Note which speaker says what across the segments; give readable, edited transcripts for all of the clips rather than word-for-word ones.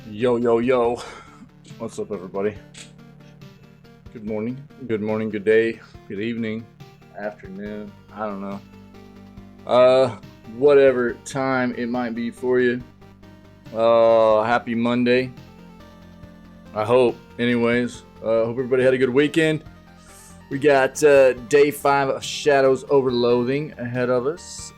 Speaker 1: Yo, yo, yo. What's up, everybody? Good morning, good day, good evening, afternoon. I don't know. Whatever time it might be for you. Happy Monday. I hope, anyways. Hope everybody had a good weekend. We got day 5 of Shadows over Loathing ahead of us.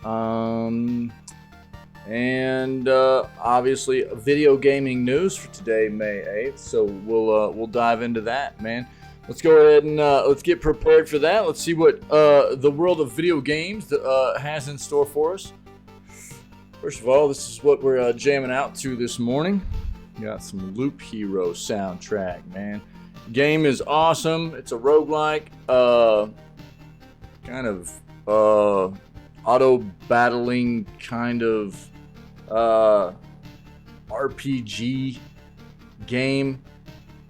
Speaker 1: And obviously video gaming news for today, May 8th. So we'll dive into that, man. Let's go ahead and let's get prepared for that. Let's see what the world of video games has in store for us. First of all, this is what we're jamming out to this morning. We got some Loop Hero soundtrack, man. Game is awesome. It's a roguelike, kind of auto battling kind of RPG game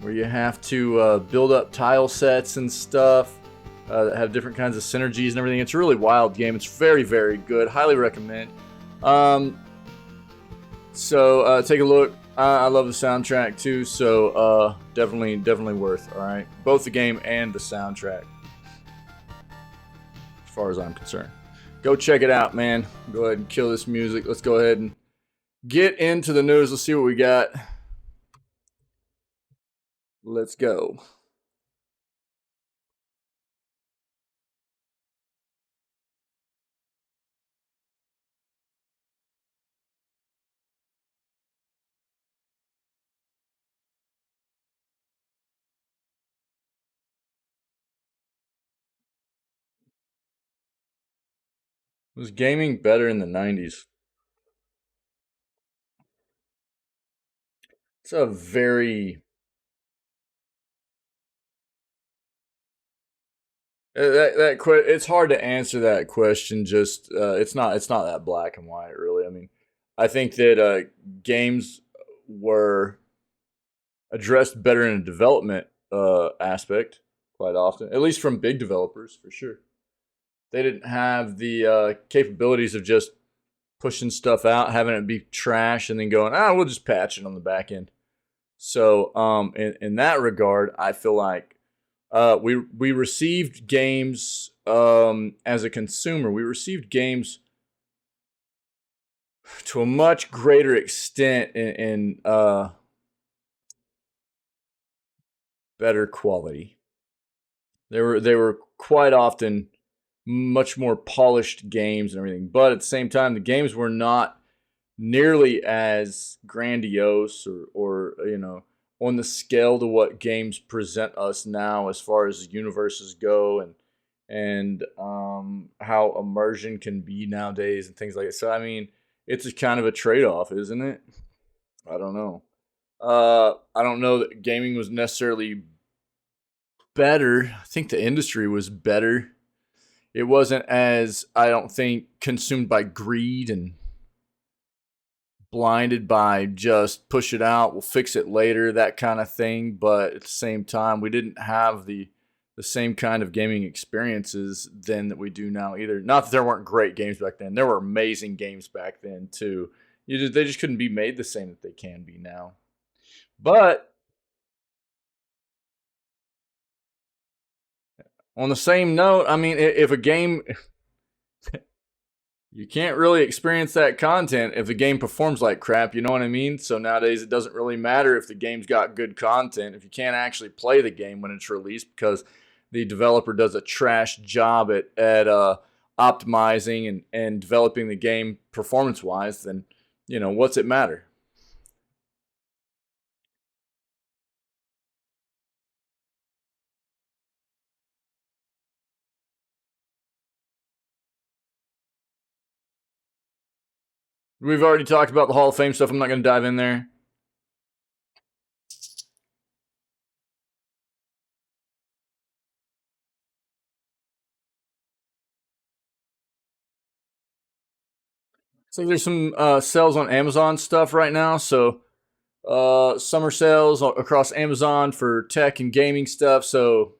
Speaker 1: where you have to build up tile sets and stuff that have different kinds of synergies and everything. It's a really wild game. It's very, very good. Highly recommend. So take a look. I love the soundtrack too, so definitely worth. All right, both the game and the soundtrack, as far as I'm concerned. Go check it out, man. Go ahead and kill this music. Let's go ahead and get into the news. Let's see what we got. Let's go. Was gaming better in the 90s? It's a very it's hard to answer that question. Just it's not that black and white, really. I mean, I think that games were addressed better in a development aspect quite often, at least from big developers for sure. They didn't have the capabilities of just pushing stuff out, having it be trash, and then going, we'll just patch it on the back end. So, in that regard, I feel like we received games as a consumer. We received games to a much greater extent in better quality. They were quite often much more polished games and everything, but at the same time, the games were not nearly as grandiose or on the scale to what games present us now as far as universes go and how immersion can be nowadays and things like that. So I mean, it's a kind of a trade-off, isn't it? I don't know. I don't know that gaming was necessarily better. I think the industry was better. It wasn't as, I don't think, consumed by greed and blinded by just push it out, we'll fix it later, that kind of thing. But at the same time, we didn't have the same kind of gaming experiences then that we do now either. Not that there weren't great games back then. There were amazing games back then too. They just couldn't be made the same that they can be now. But on the same note, I mean, if a game, you can't really experience that content if the game performs like crap, you know what I mean? So nowadays it doesn't really matter if the game's got good content if you can't actually play the game when it's released because the developer does a trash job at optimizing and developing the game performance-wise, then, what's it matter? We've already talked about the Hall of Fame stuff. I'm not going to dive in there. So there's some sales on Amazon stuff right now. So summer sales across Amazon for tech and gaming stuff. So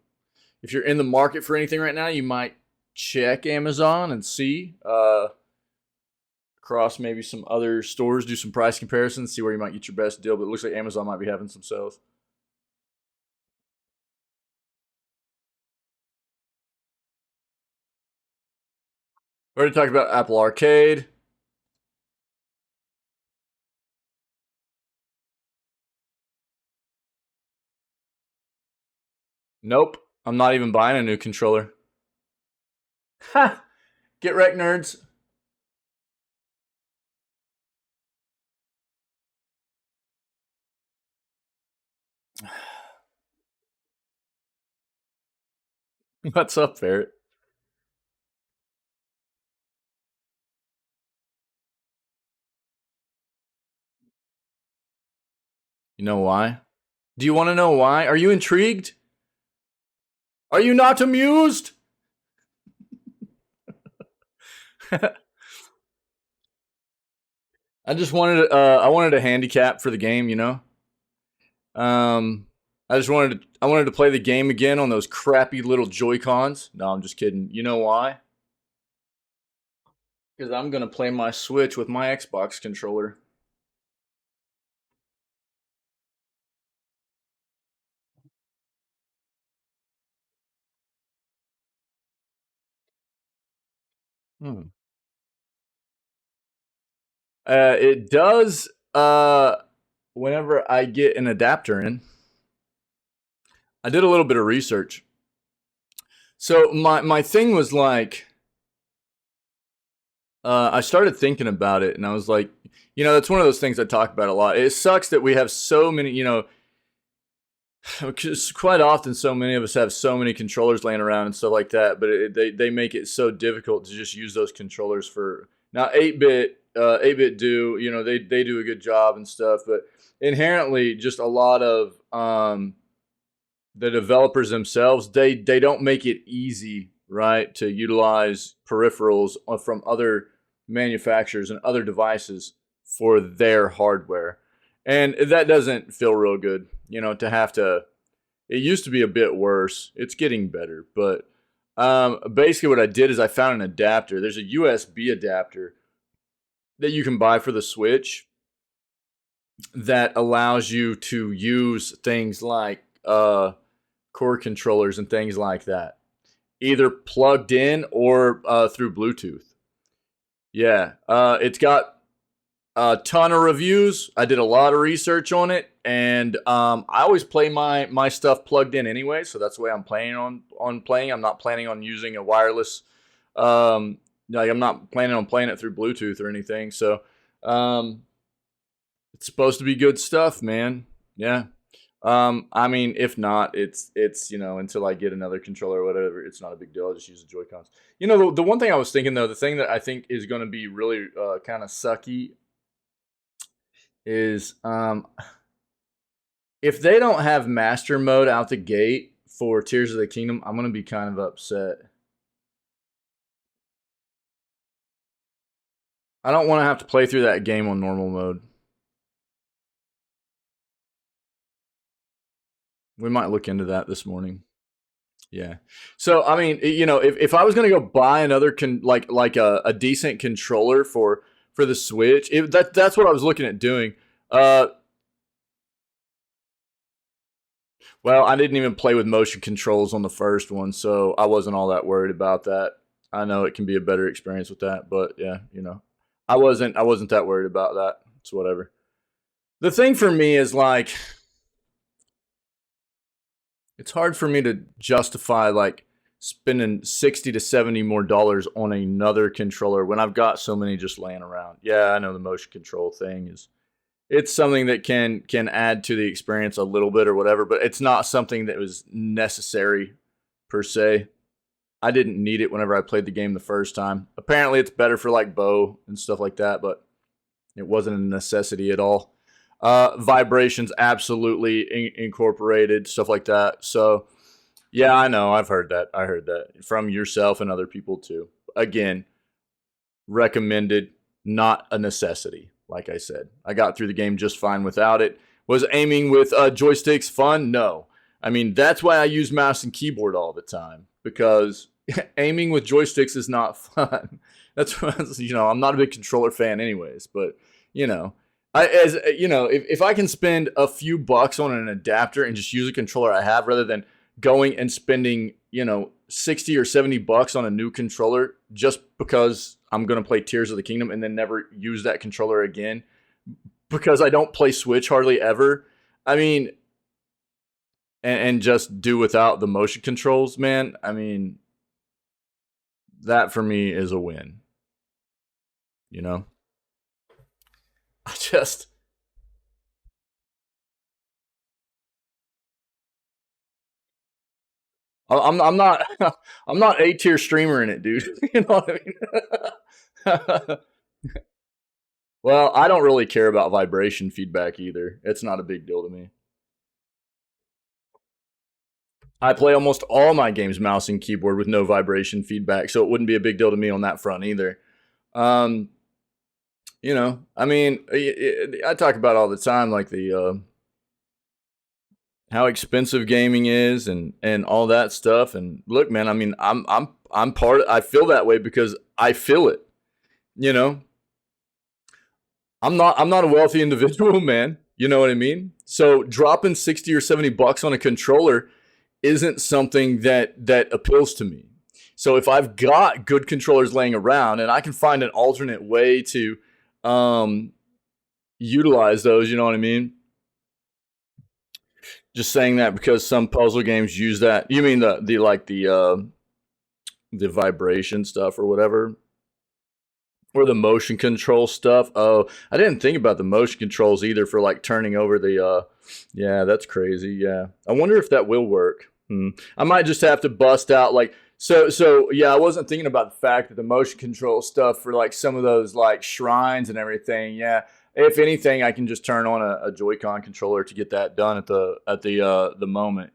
Speaker 1: if you're in the market for anything right now, you might check Amazon and see. Cross maybe some other stores, do some price comparisons, see where you might get your best deal. But it looks like Amazon might be having some sales. We already talked about Apple Arcade. Nope. I'm not even buying a new controller. Ha! Get wrecked, nerds. What's up, Ferret? You know why? Do you want to know why? Are you intrigued? Are you not amused? I just wanted I wanted a handicap for the game, you know. I wanted to play the game again on those crappy little Joy-Cons. No, I'm just kidding. You know why? Because I'm gonna play my Switch with my Xbox controller. Hmm. It does. Whenever I get an adapter in, I did a little bit of research. So my thing was like, I started thinking about it, and I was like, you know, that's one of those things I talk about a lot. It sucks that we have so many, you know, because quite often so many of us have so many controllers laying around and stuff like that, but they make it so difficult to just use those controllers for now. 8-bit do, you know, they do a good job and stuff, but inherently just a lot of the developers themselves, they don't make it easy, right, to utilize peripherals from other manufacturers and other devices for their hardware. And that doesn't feel real good, you know, to have to. It used to be a bit worse. It's getting better, but basically what I did is I found an adapter. There's a USB adapter that you can buy for the Switch that allows you to use things like core controllers and things like that, either plugged in or through Bluetooth. Yeah, it's got a ton of reviews. I did a lot of research on it, and I always play my stuff plugged in anyway, so that's the way I'm planning on playing. I'm not planning on using a wireless. Like I'm not planning on playing it through Bluetooth or anything. So it's supposed to be good stuff, man. Yeah. I mean, if not, it's you know, until I get another controller or whatever, it's not a big deal. I'll just use the Joy-Cons. You know, the one thing I was thinking though, the thing that I think is going to be really kind of sucky is if they don't have master mode out the gate for Tears of the Kingdom, I'm going to be kind of upset. I don't want to have to play through that game on normal mode. We might look into that this morning. Yeah. So I mean, you know, if I was gonna go buy another like a decent controller for the Switch, that's what I was looking at doing. Well, I didn't even play with motion controls on the first one, so I wasn't all that worried about that. I know it can be a better experience with that, but yeah, you know, I wasn't that worried about that. It's whatever. The thing for me is like, it's hard for me to justify like spending 60 to 70 more dollars on another controller when I've got so many just laying around. Yeah, I know the motion control thing is, it's something that can add to the experience a little bit or whatever, but it's not something that was necessary per se. I didn't need it whenever I played the game the first time. Apparently it's better for like bow and stuff like that, but it wasn't a necessity at all. Vibrations absolutely incorporated, stuff like that. So yeah, I know. I've heard that. I heard that from yourself and other people too. Again, recommended, not a necessity. Like I said, I got through the game just fine without it. Was aiming with joysticks fun? No. I mean, that's why I use mouse and keyboard all the time, because aiming with joysticks is not fun. That's I'm not a big controller fan anyways, but if I can spend a few bucks on an adapter and just use a controller I have rather than going and spending 60 or 70 bucks on a new controller just because I'm going to play Tears of the Kingdom and then never use that controller again because I don't play Switch hardly ever. I mean, and just do without the motion controls, man. I mean, that for me is a win. I just I'm not I'm not A tier streamer in it, dude. You know what I mean? Well, I don't really care about vibration feedback either. It's not a big deal to me. I play almost all my games mouse and keyboard with no vibration feedback, so it wouldn't be a big deal to me on that front either. I mean, I talk about all the time, like the how expensive gaming is and all that stuff. And look, man, I mean, I'm part of, I feel that way because I feel it. I'm not a wealthy individual, man. You know what I mean? So dropping 60 or 70 bucks on a controller isn't something that appeals to me. So if I've got good controllers laying around and I can find an alternate way to utilize those, you know what I mean? Just saying that because some puzzle games use that. You mean the vibration stuff or whatever? Or the motion control stuff. Oh, I didn't think about the motion controls either for like turning over the yeah, that's crazy. Yeah. I wonder if that will work. I might just have to bust out like so yeah, I wasn't thinking about the fact that the motion control stuff for like some of those like shrines and everything. Yeah. If anything, I can just turn on a Joy-Con controller to get that done at the moment,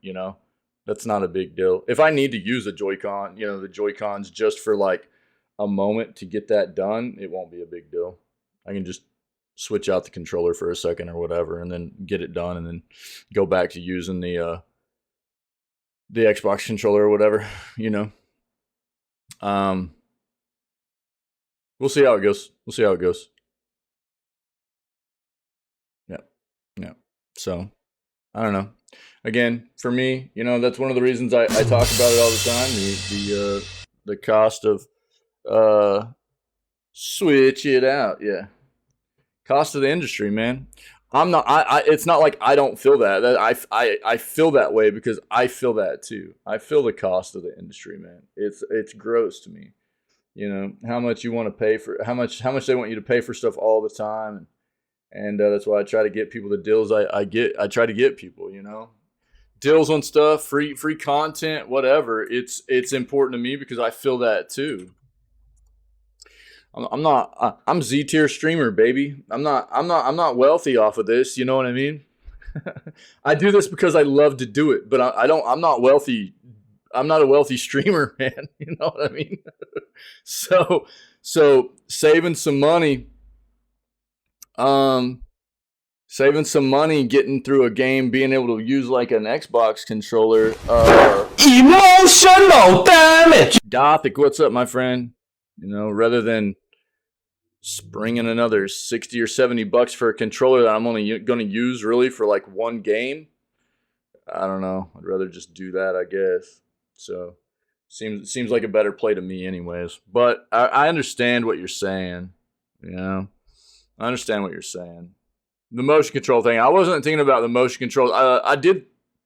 Speaker 1: That's not a big deal. If I need to use a Joy-Con, the Joy-Cons just for like a moment to get that done, it won't be a big deal. I can just switch out the controller for a second or whatever and then get it done and then go back to using the Xbox controller or whatever, We'll see how it goes. Yeah. So, I don't know. Again, for me, that's one of the reasons I talk about it all the time. The cost of switch it out. Yeah. Cost of the industry, man. I'm not. It's not like I don't feel that. I feel that way because I feel that too. I feel the cost of the industry, man. It's gross to me. How much you want to pay for how much they want you to pay for stuff all the time, and that's why I try to get people the deals I get. I try to get people, deals on stuff, free content, whatever. It's important to me because I feel that too. I'm Z tier streamer, baby. I'm not wealthy off of this. You know what I mean? I do this because I love to do it, but I'm not wealthy. I'm not a wealthy streamer, man. You know what I mean? So saving some money, getting through a game, being able to use like an Xbox controller.
Speaker 2: Emotional damage.
Speaker 1: Gothic, what's up, my friend? Rather than springing another 60 or 70 bucks for a controller that I'm only going to use really for like one game. I don't know. I'd rather just do that, I guess. So seems like a better play to me anyways. But I understand what you're saying. I understand what you're saying. The motion control thing. I wasn't thinking about the motion control. I did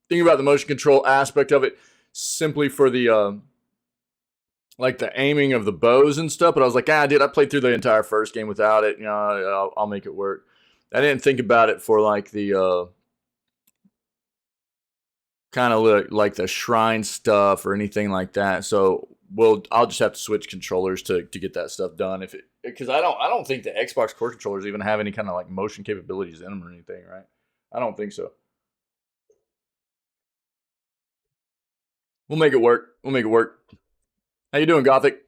Speaker 1: think about the motion control aspect of it simply for the like the aiming of the bows and stuff, but I was like, I played through the entire first game without it. I'll make it work. I didn't think about it for like the kind of like the shrine stuff or anything like that. So I'll just have to switch controllers to get that stuff done. Because I don't think the Xbox core controllers even have any kind of like motion capabilities in them or anything, right? I don't think so. We'll make it work. How you doing, Gothic?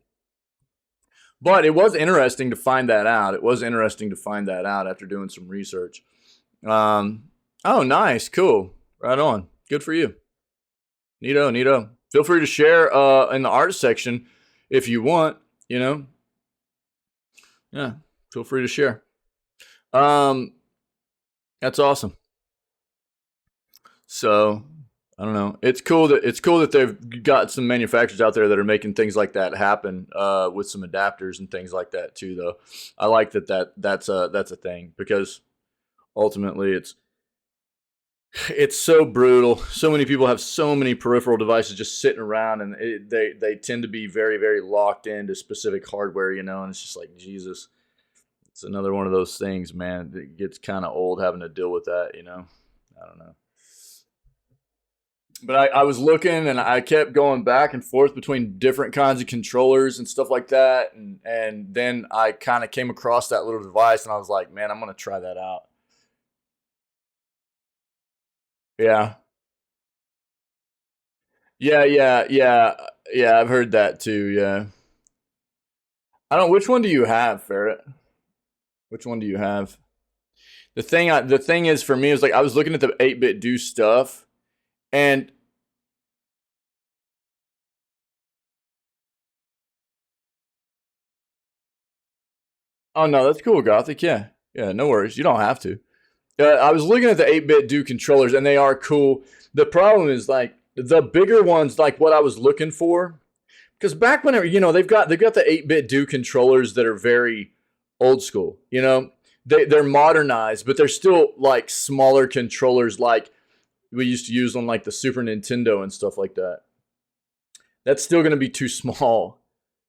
Speaker 1: But it was interesting to find that out. After doing some research. Oh, nice. Cool. Right on. Good for you. Neato. Feel free to share in the art section if you want, Yeah, feel free to share. That's awesome. So I don't know. It's cool that they've got some manufacturers out there that are making things like that happen with some adapters and things like that too. Though I like that's a thing, because ultimately it's so brutal. So many people have so many peripheral devices just sitting around, and they tend to be very, very locked into specific hardware, and it's just like, Jesus. It's another one of those things, man. It gets kind of old having to deal with that, I don't know. But I was looking, and I kept going back and forth between different kinds of controllers and stuff like that. And then I kind of came across that little device, and I was like, man, I'm going to try that out. Yeah. Yeah, yeah, yeah. Yeah, I've heard that too. Yeah. I don't, which one do you have, Ferret? Which one do you have? The thing is, for me, is like I was looking at the 8-bit do stuff, and oh no, that's cool, Gothic. Yeah, yeah, no worries. You don't have to. I was looking at the 8-bit do controllers, and they are cool. The problem is, like, the bigger ones, like what I was looking for, because back whenever they've got the 8-bit do controllers that are very old school. They're modernized, but they're still like smaller controllers, like we used to use on like the Super Nintendo and stuff like that. That's still going to be too small.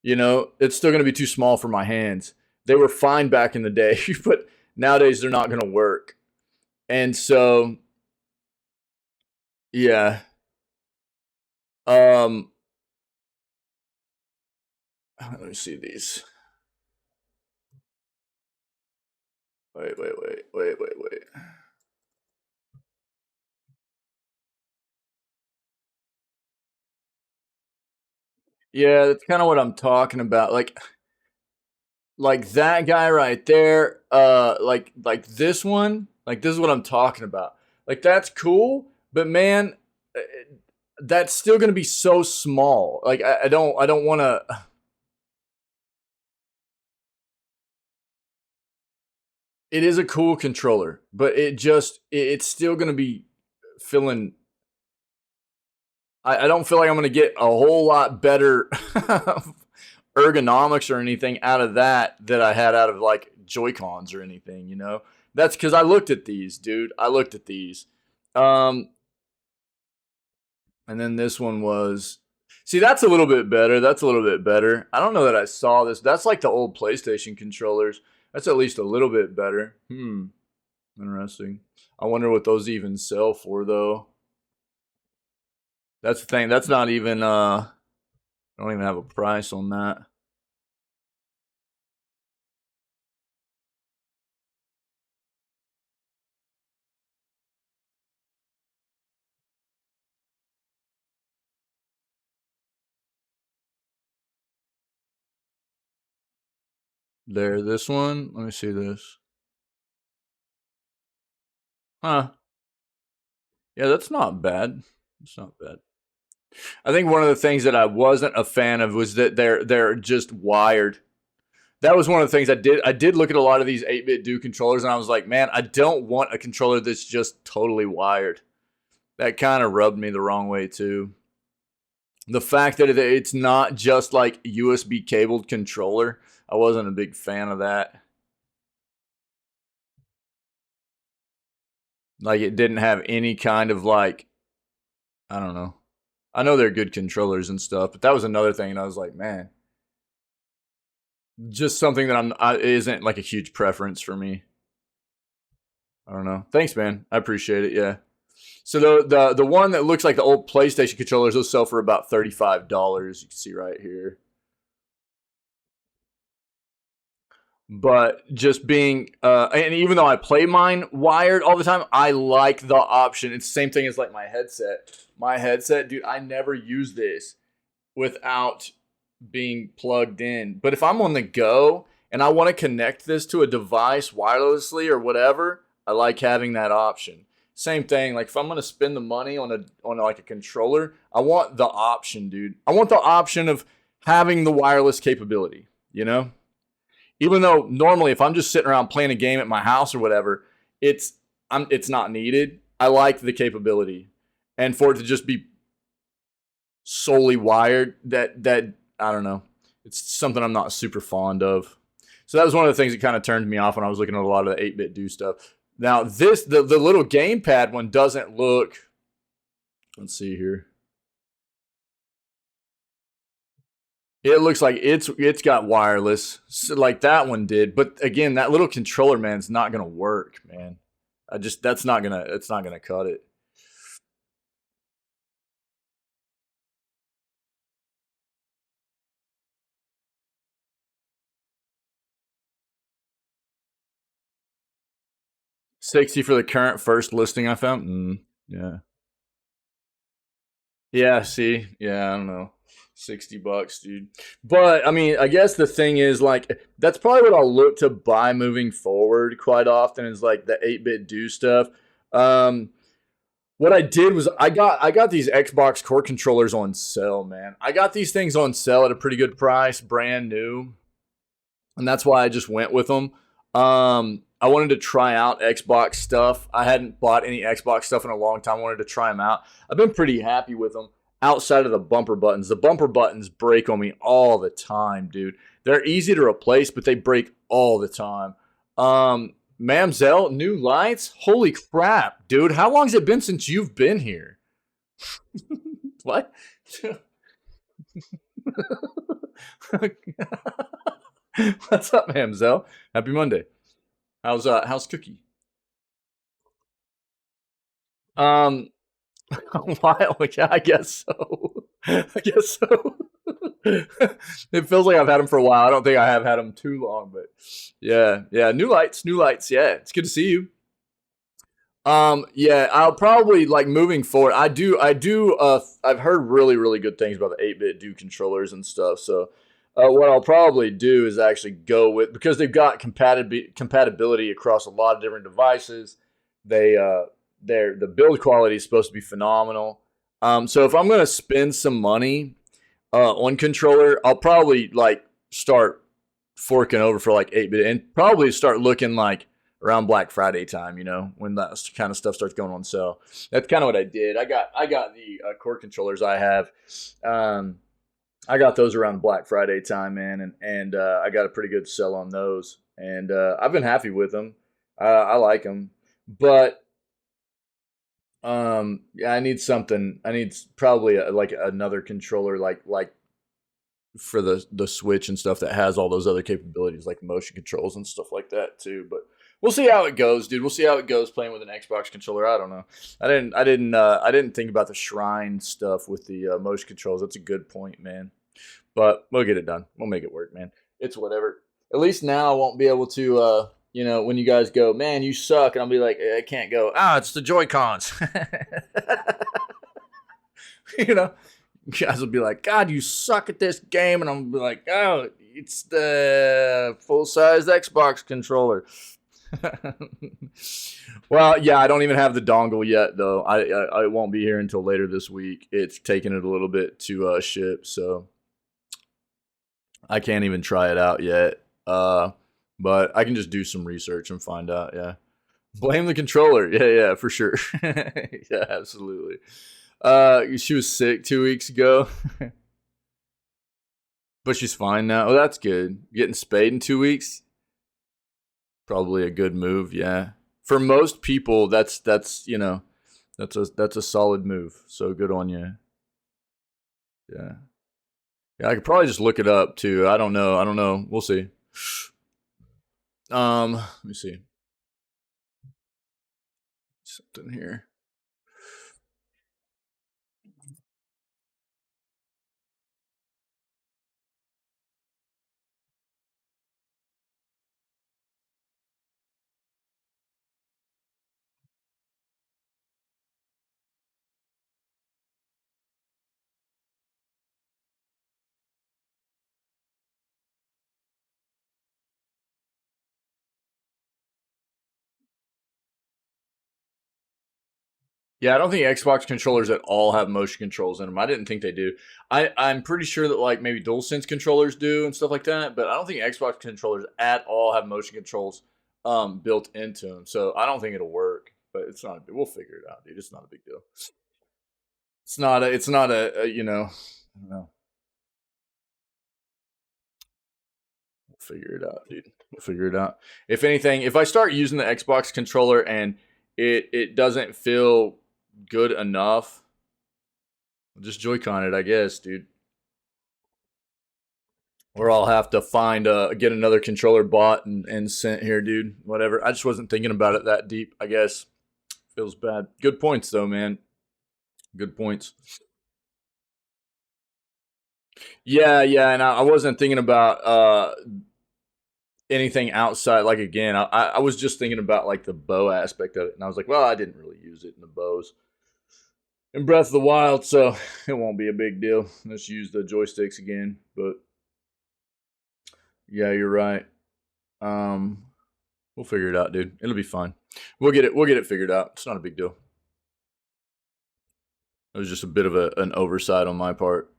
Speaker 1: It's still going to be too small for my hands. They were fine back in the day, but nowadays they're not going to work. And so, yeah. Um, let me see these. Wait. Yeah, that's kind of what I'm talking about. Like that guy right there. Like this one. Like this is what I'm talking about. Like that's cool, but man, that's still gonna be so small. Like I don't want to. It is a cool controller, but it's still gonna be feeling. I don't feel like I'm gonna get a whole lot better ergonomics or anything out of that I had out of like Joy Cons or anything. That's because I looked at these, dude. I looked at these. Um, and then this one was. See, that's a little bit better. That's a little bit better. I don't know that I saw this. That's like the old PlayStation controllers. That's at least a little bit better. Interesting. I wonder what those even sell for, though. That's the thing. That's not even. I don't even have a price on that. There, this one. Let me see this. Huh. Yeah, that's not bad. It's not bad. I think one of the things that I wasn't a fan of was that they're just wired. That was one of the things I did. I did look at a lot of these 8-bit do controllers, and I was like, man, I don't want a controller that's just totally wired. That kind of rubbed me the wrong way too. The fact that it's not just like USB cabled controller, I wasn't a big fan of that. Like it didn't have any kind of like, I don't know. I know they're good controllers and stuff, but that was another thing, and I was like, man, just something that isn't like a huge preference for me. I don't know. Thanks, man. I appreciate it. Yeah. So the one that looks like the old PlayStation controllers, those sell for about $35. You can see right here. But just being and even though I play mine wired all the time, I like the option. It's the same thing as like my headset. My headset, dude, I never use this without being plugged in. But if I'm on the go and I want to connect this to a device wirelessly or whatever, I like having that option. Same thing, like if I'm gonna spend the money on like a controller, I want the option, dude. I want the option of having the wireless capability, Even though normally if I'm just sitting around playing a game at my house or whatever, it's not needed. I like the capability, and for it to just be solely wired, that I don't know, it's something I'm not super fond of. So that was one of the things that kind of turned me off when I was looking at a lot of the 8-bit do stuff. Now the little gamepad one doesn't look. Let's see here. It looks like it's got wireless, so like that one did. But again, that little controller, man, is not gonna work, man. I just that's not gonna it's not gonna cut it. 60 for the current first listing I found. Yeah, yeah. See, yeah, I don't know. $60, dude. But I mean, I guess the thing is like that's probably what I'll look to buy moving forward quite often is like the 8-bit do stuff. Um, what I did was I got these Xbox core controllers on sale, man. I got these things on sale at a pretty good price, brand new, and that's why I just went with them. I wanted to try out Xbox stuff. I hadn't bought any Xbox stuff in a long time. I wanted to try them out. I've been pretty happy with them outside of the bumper buttons. The bumper buttons break on me all the time, dude. They're easy to replace, but they break all the time. Mamzelle, new lights? Holy crap, dude. How long has it been since you've been here? What? What's up, Mamzelle? Happy Monday. How's Cookie? Um, a while. Yeah, I guess so. I guess so. It feels like I've had him for a while. I don't think I have had him too long, but yeah, yeah. New lights, new lights. Yeah, it's good to see you. Yeah, I'll probably like moving forward. I do. I've heard really, really good things about the 8-bit do controllers and stuff. So, what I'll probably do is actually go with because they've got compatibility across a lot of different devices. They the build quality is supposed to be phenomenal. So if I'm gonna spend some money on controller, I'll probably like start forking over for like 8-bit and probably start looking like around Black Friday time, when that kind of stuff starts going on sale. That's kind of what I did. I got the core controllers I have. Um, I got those around Black Friday time, man, and I got a pretty good sell on those, and I've been happy with them. I like them, but yeah, I need something. I need probably like another controller, like for the Switch and stuff that has all those other capabilities like motion controls and stuff like that too. But we'll see how it goes, dude. We'll see how it goes playing with an Xbox controller. I don't know. I didn't think about the Shrine stuff with the motion controls. That's a good point, man. But we'll get it done. We'll make it work, man. It's whatever. At least now I won't be able to when you guys go, man, you suck, and I'll be like, I can't go. Ah, it's the Joy Cons. you know, you guys will be like, God, you suck at this game. And I'm be like, oh, it's the full size Xbox controller. Well, yeah, I don't even have the dongle yet, though. I won't be here until later this week. It's taking it a little bit to ship, so I can't even try it out yet. But I can just do some research and find out. Yeah, blame the controller. Yeah, yeah, for sure. Yeah, absolutely. She was sick 2 weeks ago, but she's fine now. Oh, that's good. Getting spayed in 2 weeks, probably a good move. Yeah, for most people, that's a solid move. So good on you. Yeah, yeah. I could probably just look it up too. I don't know. I don't know. We'll see. Let me see something here. Yeah, I don't think Xbox controllers at all have motion controls in them. I didn't think they do. I'm pretty sure that like maybe DualSense controllers do and stuff like that, but I don't think Xbox controllers at all have motion controls built into them. So I don't think it'll work. But it's not. We'll figure it out, dude. It's not a big deal. It's not a. It's not a you know. I don't know. We'll figure it out, dude. We'll figure it out. If anything, if I start using the Xbox controller and it doesn't feel good enough, I'll just Joy-Con it, I guess, dude. Or I'll have to find get another controller bought and sent here, dude. Whatever. I just wasn't thinking about it that deep. I guess feels bad. Good points though, man. Good points. Yeah, yeah, and I wasn't thinking about anything outside. Like again, I was just thinking about like the bow aspect of it, and I was like, well, I didn't really use it in the bows in Breath of the Wild, so it won't be a big deal. Let's use the joysticks again. But yeah, you're right. Um, we'll figure it out, dude. It'll be fine. We'll get it. We'll get it figured out. It's not a big deal. It was just a bit of an oversight on my part.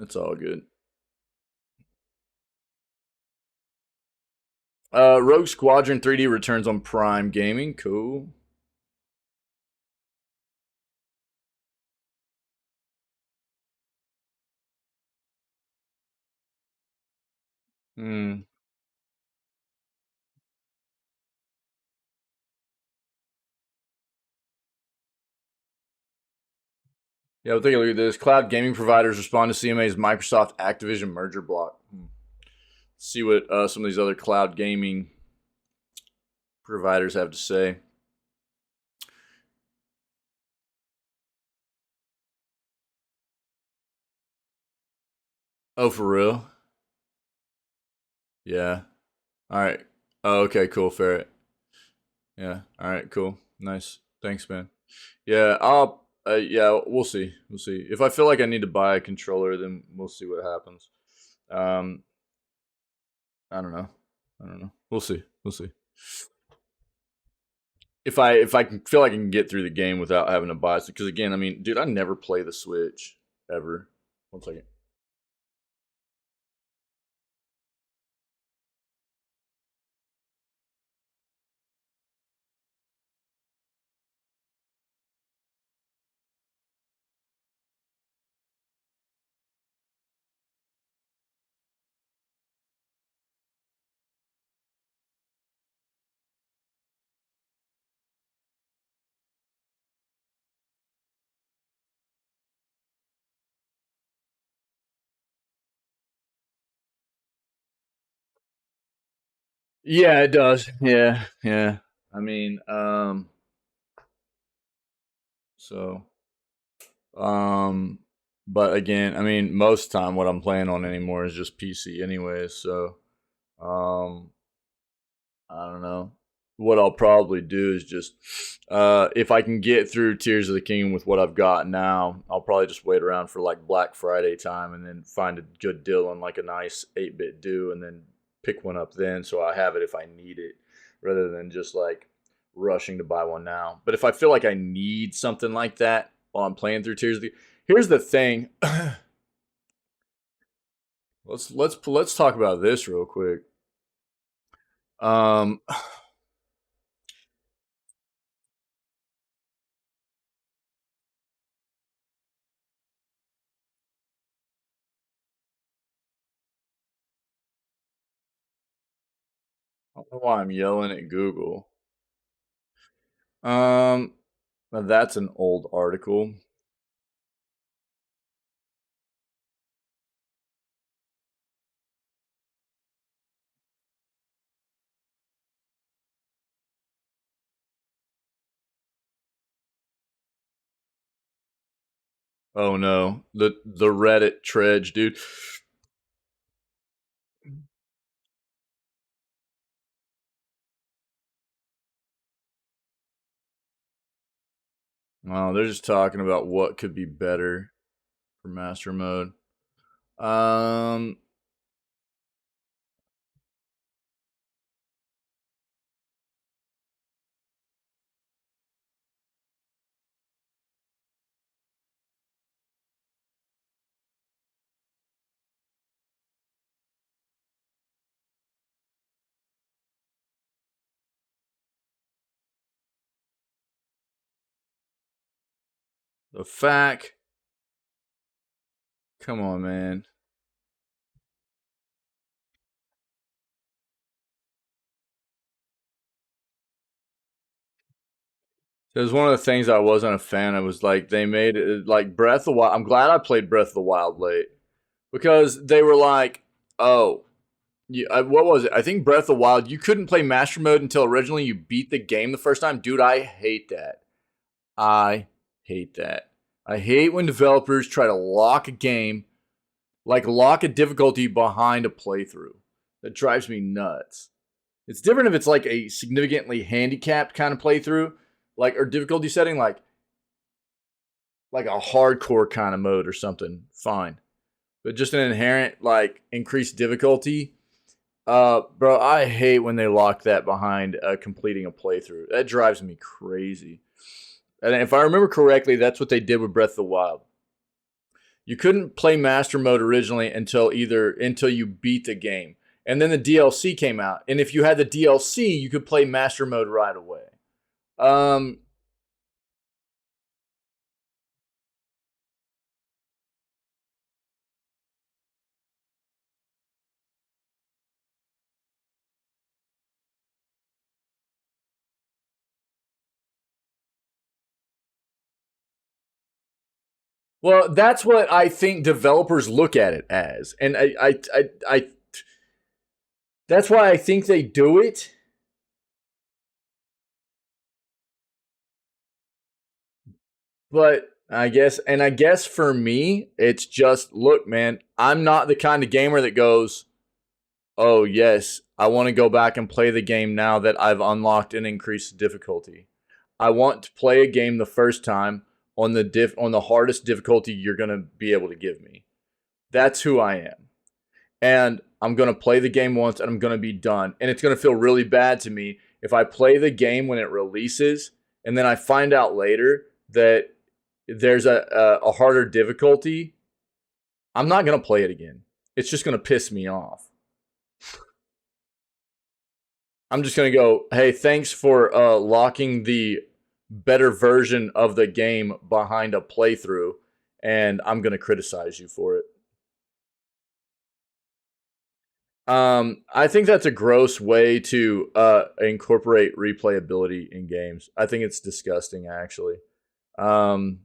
Speaker 1: It's all good. Rogue Squadron 3D returns on Prime Gaming. Cool. Hmm. Yeah, we'll take a look at this. Cloud gaming providers respond to CMA's Microsoft Activision merger block. See what some of these other cloud gaming providers have to say. Oh, for real? Yeah. All right. Oh, okay. Cool. Ferret. Yeah. All right. Cool. Nice. Thanks, man. Yeah. I'll. Yeah. We'll see. We'll see. If I feel like I need to buy a controller, then we'll see what happens. Um. I don't know. I don't know. We'll see. We'll see. If I can feel like I can get through the game without having to buy it, because again, I mean, dude, I never play the Switch ever. One second. Yeah, it does. Yeah, yeah. I mean, so, um, but again, I mean, most of the time what I'm playing on anymore is just PC, anyways. So, um, I don't know. What I'll probably do is just, if I can get through Tears of the Kingdom with what I've got now, I'll probably just wait around for like Black Friday time and then find a good deal on like a nice 8-bit do and then pick one up then so I have it if I need it rather than just like rushing to buy one now. But if I feel like I need something like that while I'm playing through Tears of the Here's the thing. Let's talk about this real quick. Um I don't know why I'm yelling at Google. Um, now that's an old article. Oh no, the Reddit tredge, dude. Oh, they're just talking about what could be better for master mode. Um, The fact. Come on, man. It was one of the things I wasn't a fan of. Was like they made it like Breath of the Wild. I'm glad I played Breath of the Wild late because they were like, oh, what was it? I think Breath of the Wild. You couldn't play Master Mode until originally you beat the game the first time. Dude, I hate that. I hate that. I hate when developers try to lock a game, like lock a difficulty behind a playthrough. That drives me nuts. It's different if it's like a significantly handicapped kind of playthrough, like or difficulty setting, like a hardcore kind of mode or something. Fine, but just an inherent like increased difficulty. Bro, I hate when they lock that behind completing a playthrough. That drives me crazy. And if I remember correctly, that's what they did with Breath of the Wild. You couldn't play Master Mode originally until you beat the game, and then the DLC came out. And if you had the DLC, you could play Master Mode right away. Um, well, that's what I think developers look at it as, and I that's why I think they do it. But I guess for me, it's just look, man, I'm not the kind of gamer that goes, oh, yes, I want to go back and play the game now that I've unlocked and increased difficulty. I want to play a game the first time on the hardest difficulty you're going to be able to give me. That's who I am. And I'm going to play the game once and I'm going to be done. And it's going to feel really bad to me if I play the game when it releases and then I find out later that there's a harder difficulty. I'm not going to play it again. It's just going to piss me off. I'm just going to go, hey, thanks for locking the better version of the game behind a playthrough. And I'm going to criticize you for it. I think that's a gross way to incorporate replayability in games. I think it's disgusting, actually. Um,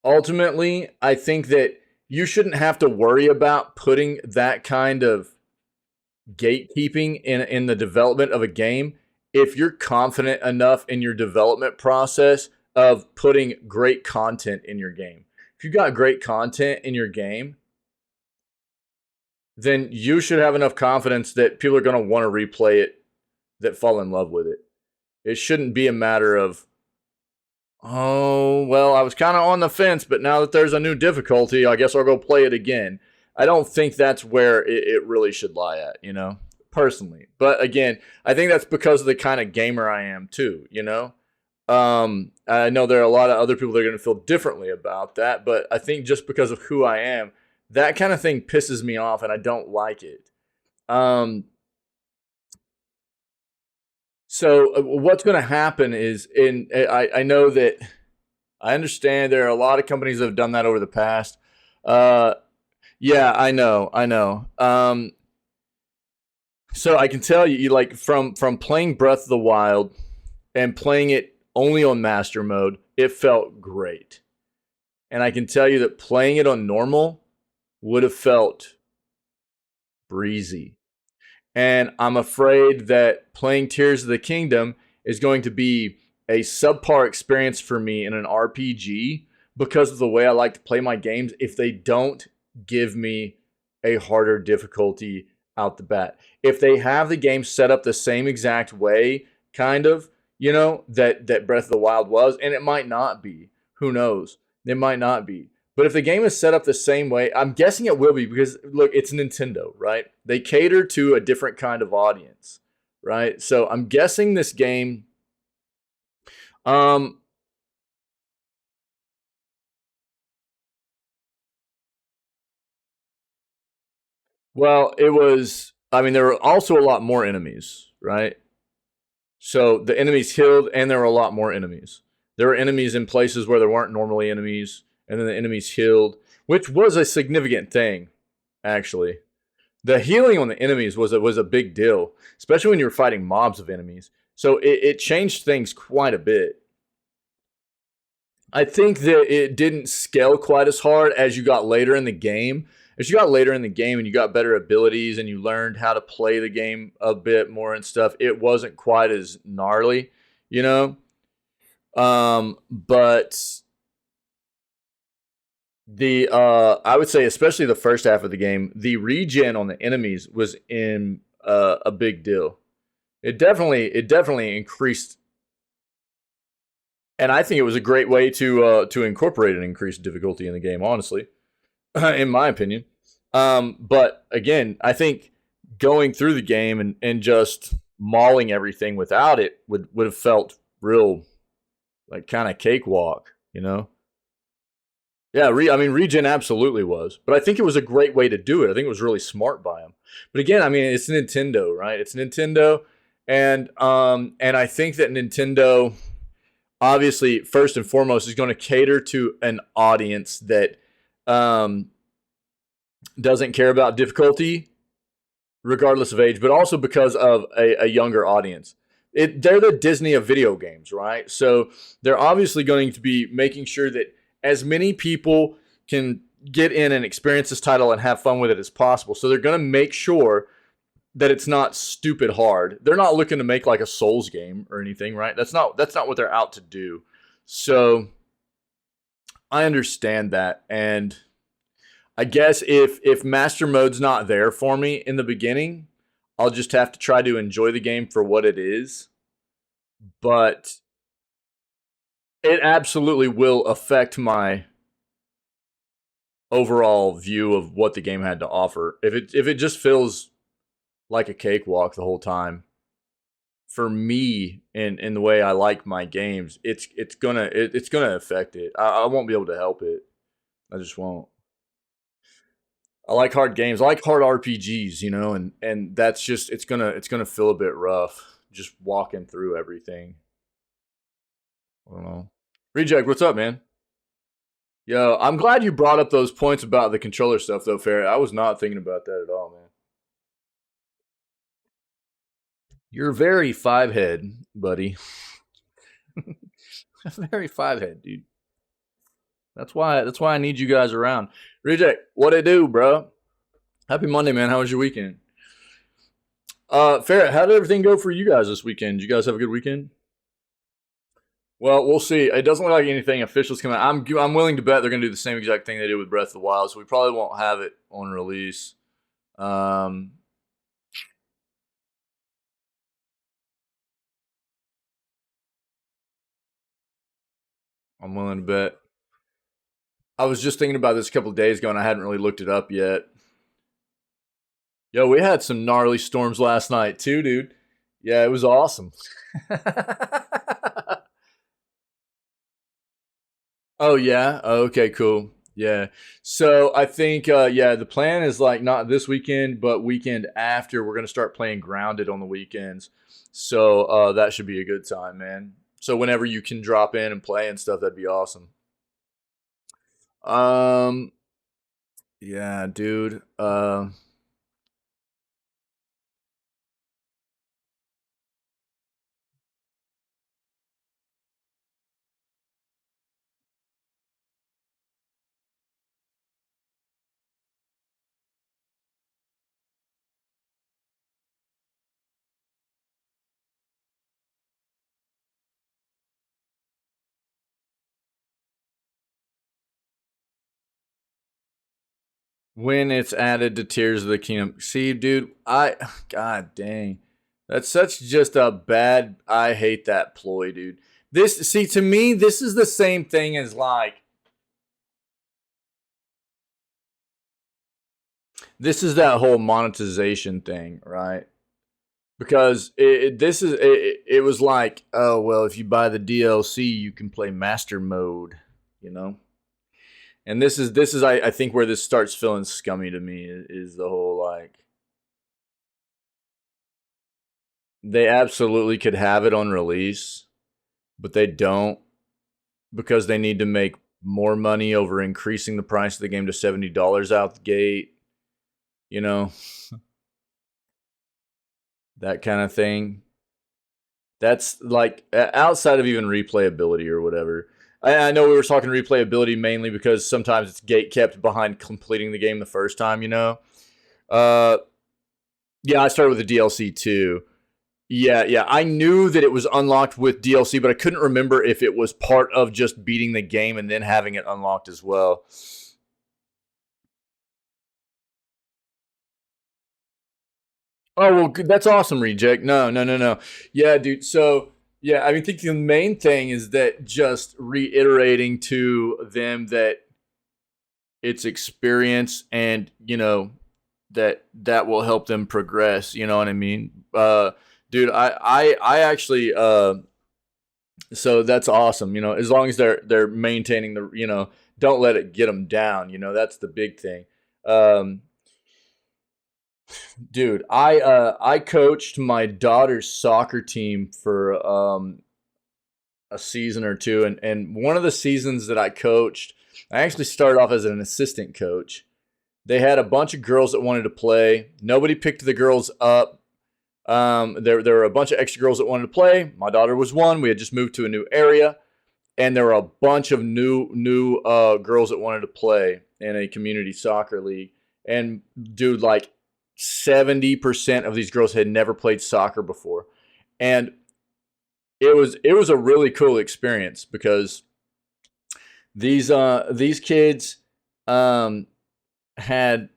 Speaker 1: Ultimately, I think that you shouldn't have to worry about putting that kind of gatekeeping in the development of a game if you're confident enough in your development process of putting great content in your game. If you got great content in your game, then you should have enough confidence that people are going to want to replay it, that fall in love with it. It shouldn't be a matter of, oh, well, I was kind of on the fence, but now that there's a new difficulty, I guess I'll go play it again. I don't think that's where it really should lie at, personally. But again, I think that's because of the kind of gamer I am too. I know there are a lot of other people that are going to feel differently about that, but I think just because of who I am, that kind of thing pisses me off and I don't like it. So what's going to happen is I know that I understand there are a lot of companies that have done that over the past. Uh, yeah, I know. So I can tell you, like from playing Breath of the Wild and playing it only on Master Mode, it felt great. And I can tell you that playing it on normal would have felt breezy. And I'm afraid that playing Tears of the Kingdom is going to be a subpar experience for me in an RPG because of the way I like to play my games if they don't give me a harder difficulty out the bat. If they have the game set up the same exact way, kind of, that Breath of the Wild was, and it might not be. Who knows? It might not be. But if the game is set up the same way, I'm guessing it will be because look, it's Nintendo, right? They cater to a different kind of audience, right? So I'm guessing this game. Um, well, it was. I mean, there were also a lot more enemies, right? So the enemies healed, and there were a lot more enemies. There were enemies in places where there weren't normally enemies, and then the enemies healed, which was a significant thing, actually. The healing on the enemies was a big deal, especially when you were fighting mobs of enemies. So it changed things quite a bit. I think that it didn't scale quite as hard as you got later in the game. As you got later in the game and you got better abilities and you learned how to play the game a bit more and stuff, it wasn't quite as gnarly, you know? But the I would say, especially the first half of the game, the regen on the enemies was in a big deal. It definitely increased, and I think it was a great way to incorporate an increased difficulty in the game. Honestly, in my opinion. But again, I think going through the game and just mauling everything without it would have felt real, like, kind of cakewalk, you know? Yeah, I mean, regen absolutely was, but I think it was a great way to do it. I think it was really smart by him. But again, I mean, it's Nintendo, right? It's Nintendo, and I think that Nintendo, obviously, first and foremost, is going to cater to an audience that um, doesn't care about difficulty, regardless of age, but also because of a younger audience. They're the Disney of video games, right? So they're obviously going to be making sure that as many people can get in and experience this title and have fun with it as possible. So they're going to make sure that it's not stupid hard. They're not looking to make like a Souls game or anything, right? That's not what they're out to do. So I understand that, and I guess if master mode's not there for me in the beginning, I'll just have to try to enjoy the game for what it is. But it absolutely will affect my overall view of what the game had to offer. If it just feels like a cakewalk the whole time, for me in the way I like my games, it's gonna affect it. I won't be able to help it. I just won't. I like hard games. I like hard RPGs, you know, and that's just it's gonna feel a bit rough just walking through everything. I don't know. Reject, what's up, man? Yo, I'm glad you brought up those points about the controller stuff, though, Ferret. I was not thinking about that at all, man. You're very five head, buddy. Very five head, dude. That's why I need you guys around. Reject, what it do, bro? Happy Monday, man. How was your weekend? Ferret, how did everything go for you guys this weekend? Did you guys have a good weekend? Well, we'll see. It doesn't look like anything official's coming out. I'm willing to bet they're going to do the same exact thing they did with Breath of the Wild, so we probably won't have it on release. Um, I'm willing to bet. I was just thinking about this a couple of days ago, and I hadn't really looked it up yet. Yo, we had some gnarly storms last night too, dude. Yeah, it was awesome. Oh yeah. Oh, okay. Cool. Yeah. So I think yeah, the plan is like not this weekend, but weekend after. We're gonna start playing Grounded on the weekends. So that should be a good time, man. So whenever you can drop in and play and stuff, that'd be awesome. Um. Yeah, dude. When it's added to Tears of the Kingdom. See, dude, God dang. That's such just a bad, I hate that ploy, dude. See, to me, this is the same thing as like, this is that whole monetization thing, right? Because it was like, oh, well, if you buy the DLC, you can play master mode, you know? And this is I think where this starts feeling scummy to me is the whole like they absolutely could have it on release, but they don't. because they need to make more money over increasing the price of the game to $70 out the gate, you know, that kind of thing. That's like outside of even replayability or whatever. I know we were talking replayability mainly because sometimes it's gate kept behind completing the game the first time, you know. Uh, yeah, I started with the DLC too. Yeah, yeah. I knew that it was unlocked with DLC, but I couldn't remember if it was part of just beating the game and then having it unlocked as well. Oh well, that's awesome, Reject. No, no, no, no. Yeah, dude. So yeah, I mean, I think the main thing is that just reiterating to them that it's experience, and that will help them progress. You know what I mean? Dude, I actually so that's awesome. As long as they're maintaining the don't let it get them down. That's the big thing. Um, Dude, I coached my daughter's soccer team for a season or two, and one of the seasons that I coached, I actually started off as an assistant coach. They had a bunch of girls that wanted to play. Nobody picked the girls up. There were a bunch of extra girls that wanted to play. My daughter was one. We had just moved to a new area, and there were a bunch of new girls that wanted to play in a community soccer league. And dude, like 70% of these girls had never played soccer before, and it was a really cool experience because these kids um, had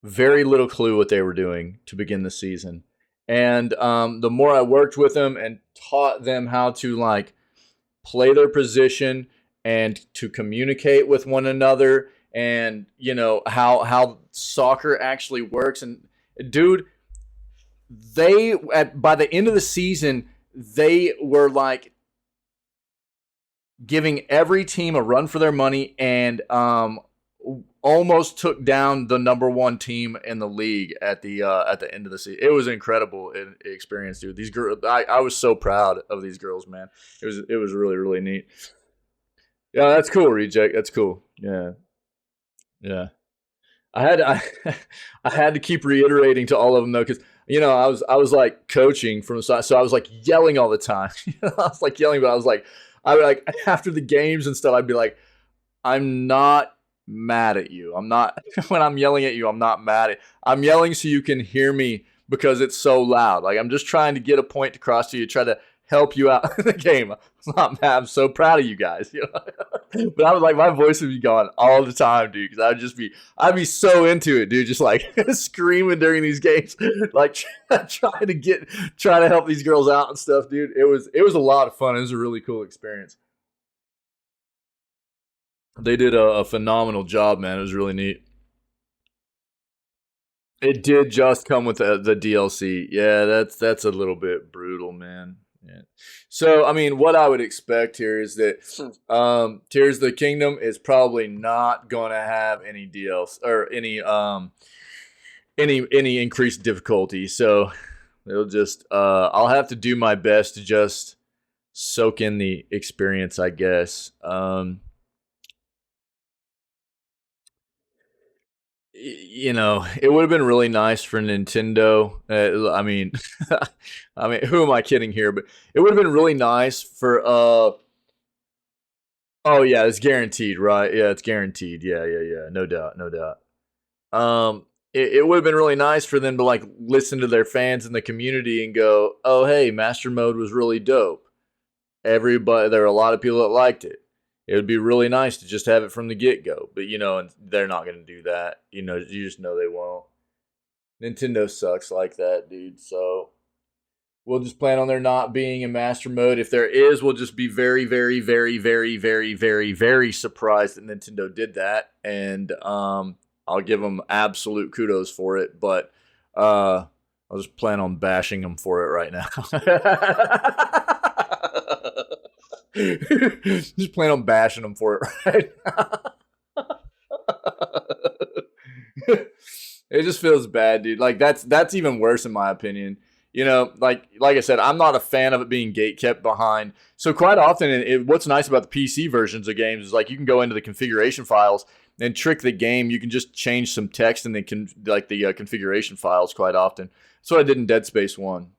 Speaker 1: very little clue what they were doing to begin the season. And the more I worked with them and taught them how to like play their position and to communicate with one another, and how soccer actually works. And dude, by the end of the season, they were like giving every team a run for their money, and almost took down the number one team in the league at the end of the season. It was an incredible experience, dude. These girls, I was so proud of these girls, man. It was really really neat. Yeah, that's cool, Reject. That's cool. Yeah, yeah. I I had to keep reiterating to all of them though, because I was like coaching from the side, so I was like yelling all the time. I was like yelling, but I would like after the games and stuff, I'd be like, I'm not mad at you. I'm not when I'm yelling at you, I'm not mad at. I'm yelling so you can hear me because it's so loud. Like I'm just trying to get a point across to you, try to help you out in the game. I'm not mad. I'm so proud of you guys. But I was like, my voice would be gone all the time, dude, because I'd be so into it, dude, just like screaming during these games, like trying to help these girls out and stuff, dude. It was a lot of fun. It was a really cool experience. They did a phenomenal job, man. It was really neat. It did just come with the DLC. Yeah, that's a little bit brutal, man. Yeah. So, I mean, what I would expect here is that Tears of the Kingdom is probably not going to have any DLC or any increased difficulty. So, it'll just I'll have to do my best to just soak in the experience, I guess. It would have been really nice for Nintendo. I mean, I mean, who am I kidding here? But it would have been really nice for. Oh yeah, it's guaranteed, right? Yeah, it's guaranteed. Yeah, yeah, yeah. No doubt, no doubt. It would have been really nice for them to like listen to their fans in the community and go, "Oh, hey, Master Mode was really dope. Everybody, there were a lot of people that liked it. It would be really nice to just have it from the get go." But and they're not going to do that. You just know they won't. Nintendo sucks like that, dude. So we'll just plan on there not being a master mode. If there is, we'll just be very, very, very, very, very, very, very surprised that Nintendo did that, and I'll give them absolute kudos for it. But I'll just plan on bashing them for it right now. Just plan on bashing them for it right now. It just feels bad, dude. Like that's even worse in my opinion. like I said, I'm not a fan of it being gate kept behind. So quite often, what's nice about the PC versions of games is like you can go into the configuration files and trick the game. You can just change some text in the configuration files quite often. That's what I did in Dead Space 1.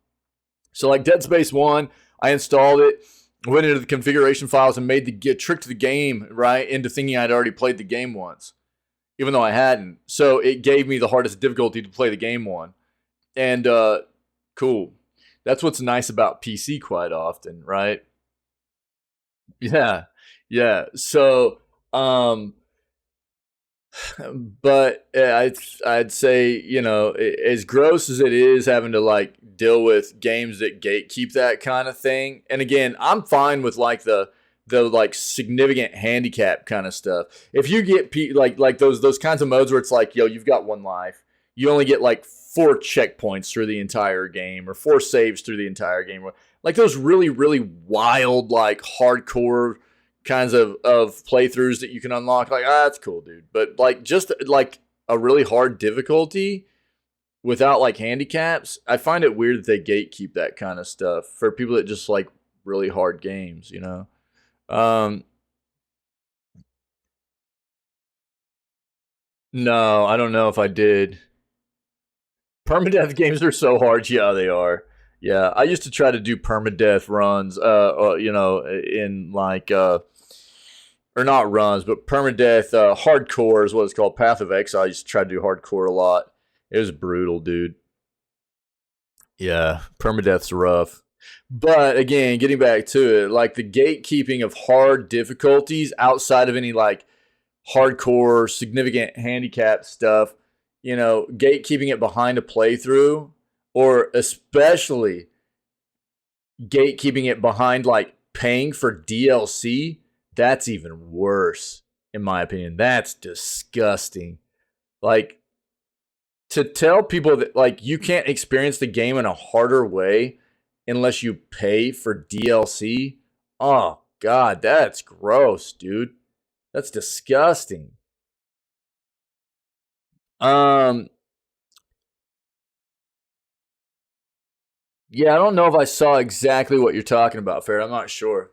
Speaker 1: So like Dead Space 1, I installed it, went into the configuration files and made the tricked the game right into thinking I'd already played the game once, even though I hadn't. So it gave me the hardest difficulty to play the game one. And cool. That's what's nice about PC quite often, right? Yeah. Yeah. So but I'd say, as gross as it is having to like deal with games that gatekeep that kind of thing. And again, I'm fine with like the like significant handicap kind of stuff. If you get like those kinds of modes where it's like, yo, you've got one life, you only get like 4 checkpoints through the entire game or 4 saves through the entire game. Like those really really wild like hardcore kinds of playthroughs that you can unlock. Like, that's cool, dude. But like just like a really hard difficulty without like handicaps, I find it weird that they gatekeep that kind of stuff for people that just like really hard games. Um, no, I don't know if I did. Permadeath games are so hard. Yeah, they are. Yeah, I used to try to do permadeath runs. In like or not runs, but permadeath hardcore is what it's called. Path of Exile. I used to try to do hardcore a lot. It was brutal, dude. Yeah, permadeath's rough. But again, getting back to it, like the gatekeeping of hard difficulties outside of any like hardcore significant handicap stuff, gatekeeping it behind a playthrough, or especially gatekeeping it behind like paying for DLC, that's even worse in my opinion. That's disgusting. Like to tell people that like you can't experience the game in a harder way unless you pay for DLC. Oh god, that's gross, dude. That's disgusting. Um yeah, I don't know if I saw exactly what you're talking about, Fair. I'm not sure.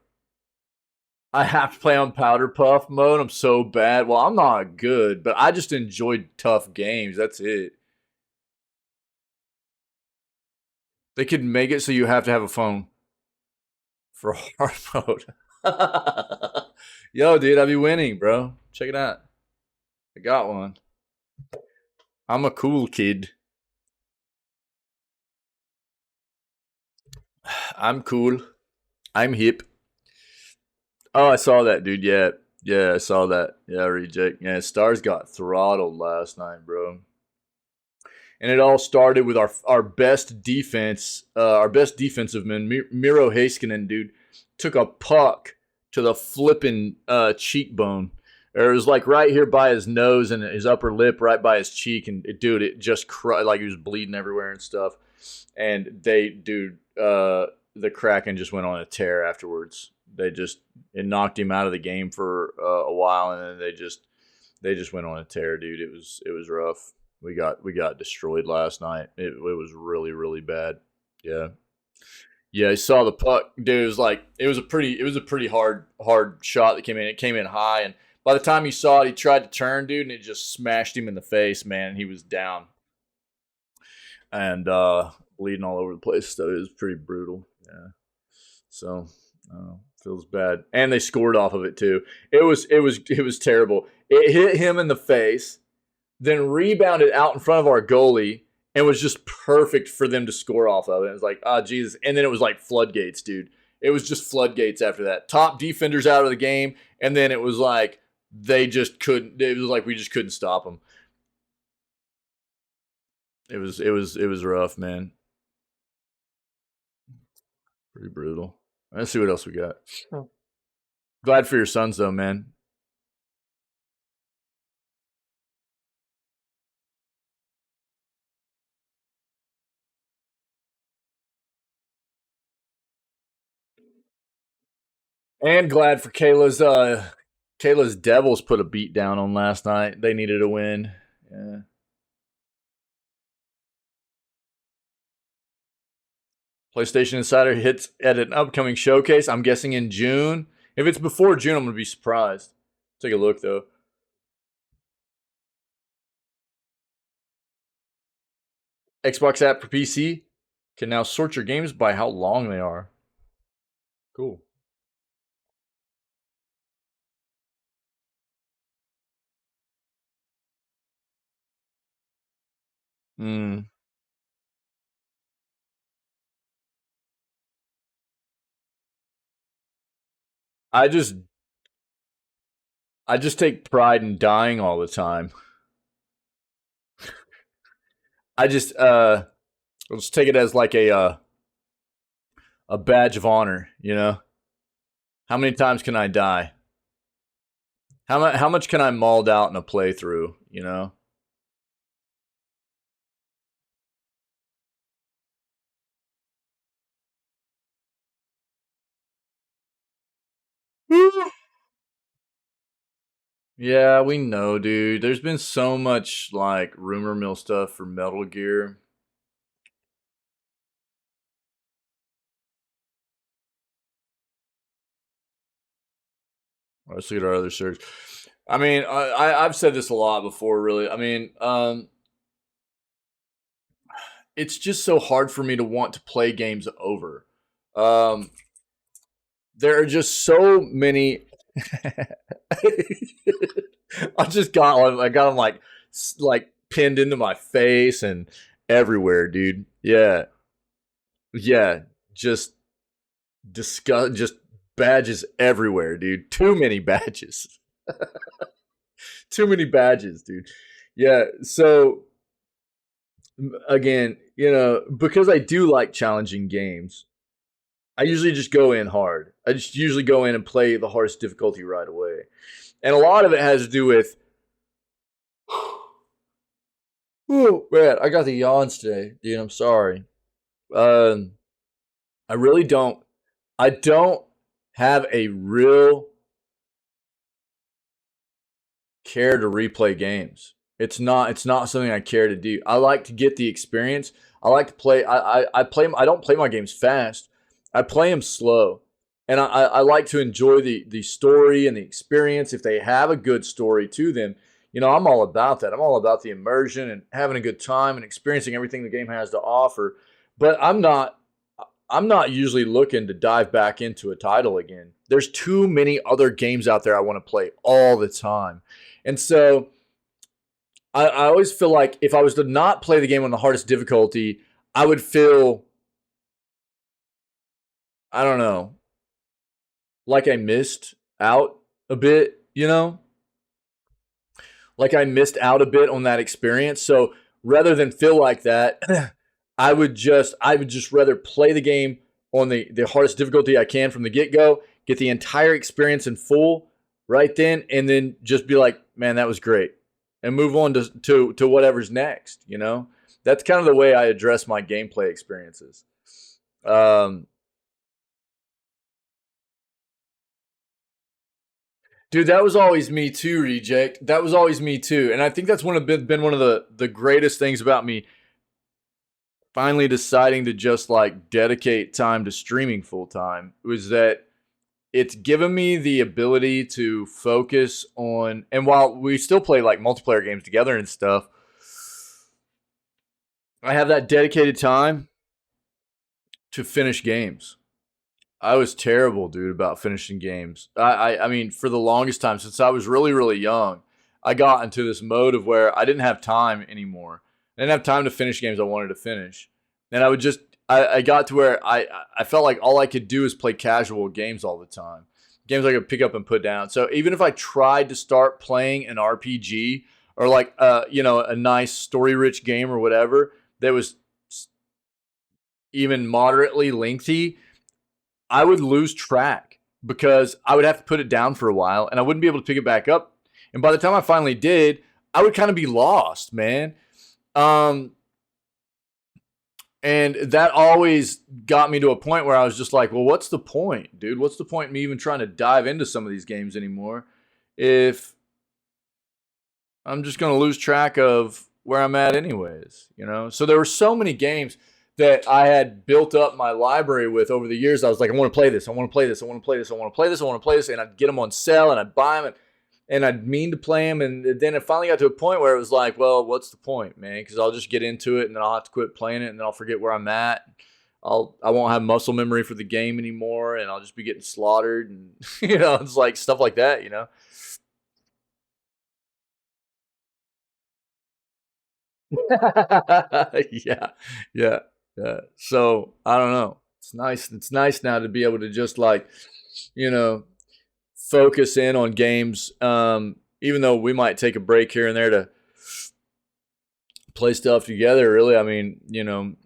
Speaker 1: I have to play on powder puff mode. I'm so bad. Well, I'm not good, but I just enjoyed tough games. That's it. They could make it so you have to have a phone for hard mode. Yo, dude, I be winning, bro. Check it out. I got one. I'm a cool kid. I'm cool. I'm hip. Oh, I saw that, dude. Yeah. Yeah, I saw that. Yeah, reject. Yeah, Stars got throttled last night, bro. And it all started with our best defense, our best defensive man, Miro Heiskanen, dude, took a puck to the flipping cheekbone. Or it was like right here by his nose and his upper lip, right by his cheek, and dude, it just like he was bleeding everywhere and stuff. And the Kraken just went on a tear afterwards. It knocked him out of the game for a while, and then they just went on a tear, dude. It was rough. We got destroyed last night. It was really really bad. Yeah, yeah. I saw the puck, dude. It was like it was a pretty hard shot that came in. It came in high, and by the time he saw it, he tried to turn, dude, and it just smashed him in the face. Man, he was down and bleeding all over the place. So it was pretty brutal. Yeah. So feels bad, and they scored off of it too. It was terrible. It hit him in the face, then rebounded out in front of our goalie, and was just perfect for them to score off of it. It was like, Jesus. And then it was like floodgates, dude. It was just floodgates after that. Top defenders out of the game, and then it was like they just couldn't. It was like we just couldn't stop them. It was rough, man. Pretty brutal. Let's see what else we got. Glad for your sons, though, man. And glad for Kayla's Devils put a beat down on last night. They needed a win. Yeah. PlayStation Insider hits at an upcoming showcase. I'm guessing in June. If it's before June, I'm gonna be surprised. Take a look though. Xbox app for PC can now sort your games by how long they are. Cool. Mm. I just I just take pride in dying all the time. I just let's take it as like a badge of honor, you know? How many times can I die? How much can I mauled out in a playthrough, you know? Yeah, we know, dude. There's been so much like rumor mill stuff for Metal Gear. Let's look at our other search. I mean, I've said this a lot before, really. I mean, it's just so hard for me to want to play games over. Um, there are just so many. I got them like pinned into my face and everywhere, dude. Yeah, yeah, just disgust, just badges everywhere, dude. Too many badges. Too many badges, dude. Yeah. So again, because I do like challenging games, I usually just go in hard. I just usually go in and play the hardest difficulty right away. And a lot of it has to do with, oh man, I got the yawns today, dude. I'm sorry. Um, I really don't. I don't have a real care to replay games. It's not something I care to do. I like to get the experience. I like to play. I play. I don't play my games fast. I play them slow, and I like to enjoy the story and the experience. If they have a good story to them, I'm all about that. I'm all about the immersion and having a good time and experiencing everything the game has to offer. But I'm not usually looking to dive back into a title again. There's too many other games out there I want to play all the time. And so I always feel like if I was to not play the game on the hardest difficulty, I would feel, I don't know, like I missed out a bit, Like I missed out a bit on that experience. So rather than feel like that, I would just rather play the game on the hardest difficulty I can from the get-go, get the entire experience in full right then, and then just be like, man, that was great. And move on to whatever's next, That's kind of the way I address my gameplay experiences. Um, Dude, that was always me too, Reject. That was always me too. And I think that's been one of the greatest things about me finally deciding to just like dedicate time to streaming full time was that it's given me the ability to focus on, and while we still play like multiplayer games together and stuff, I have that dedicated time to finish games. I was terrible, dude, about finishing games. I mean, for the longest time, since I was really, really young, I got into this mode of where I didn't have time anymore. I didn't have time to finish games I wanted to finish. And I got to where I felt like all I could do is play casual games all the time. Games I could pick up and put down. So even if I tried to start playing an RPG or like, a nice story rich game or whatever that was even moderately lengthy, I would lose track because I would have to put it down for a while and I wouldn't be able to pick it back up. And by the time I finally did, I would kind of be lost, man. Um, and that always got me to a point where I was just like, well, what's the point, dude? What's the point in me even trying to dive into some of these games anymore if I'm just going to lose track of where I'm at anyways, So there were so many games that I had built up my library with over the years. I was like, I want to play this. I want to play this. I want to play this. I want to play this. I want to play this. And I'd get them on sale and I'd buy them and I'd mean to play them. And then it finally got to a point where it was like, well, what's the point, man? Because I'll just get into it and then I'll have to quit playing it and then I'll forget where I'm at. I won't have muscle memory for the game anymore and I'll just be getting slaughtered and it's like stuff like that. Yeah, yeah, yeah. So I don't know. It's nice. It's nice now to be able to just like, you know, focus in on games. Even though we might take a break here and there to play stuff together. Really, I mean,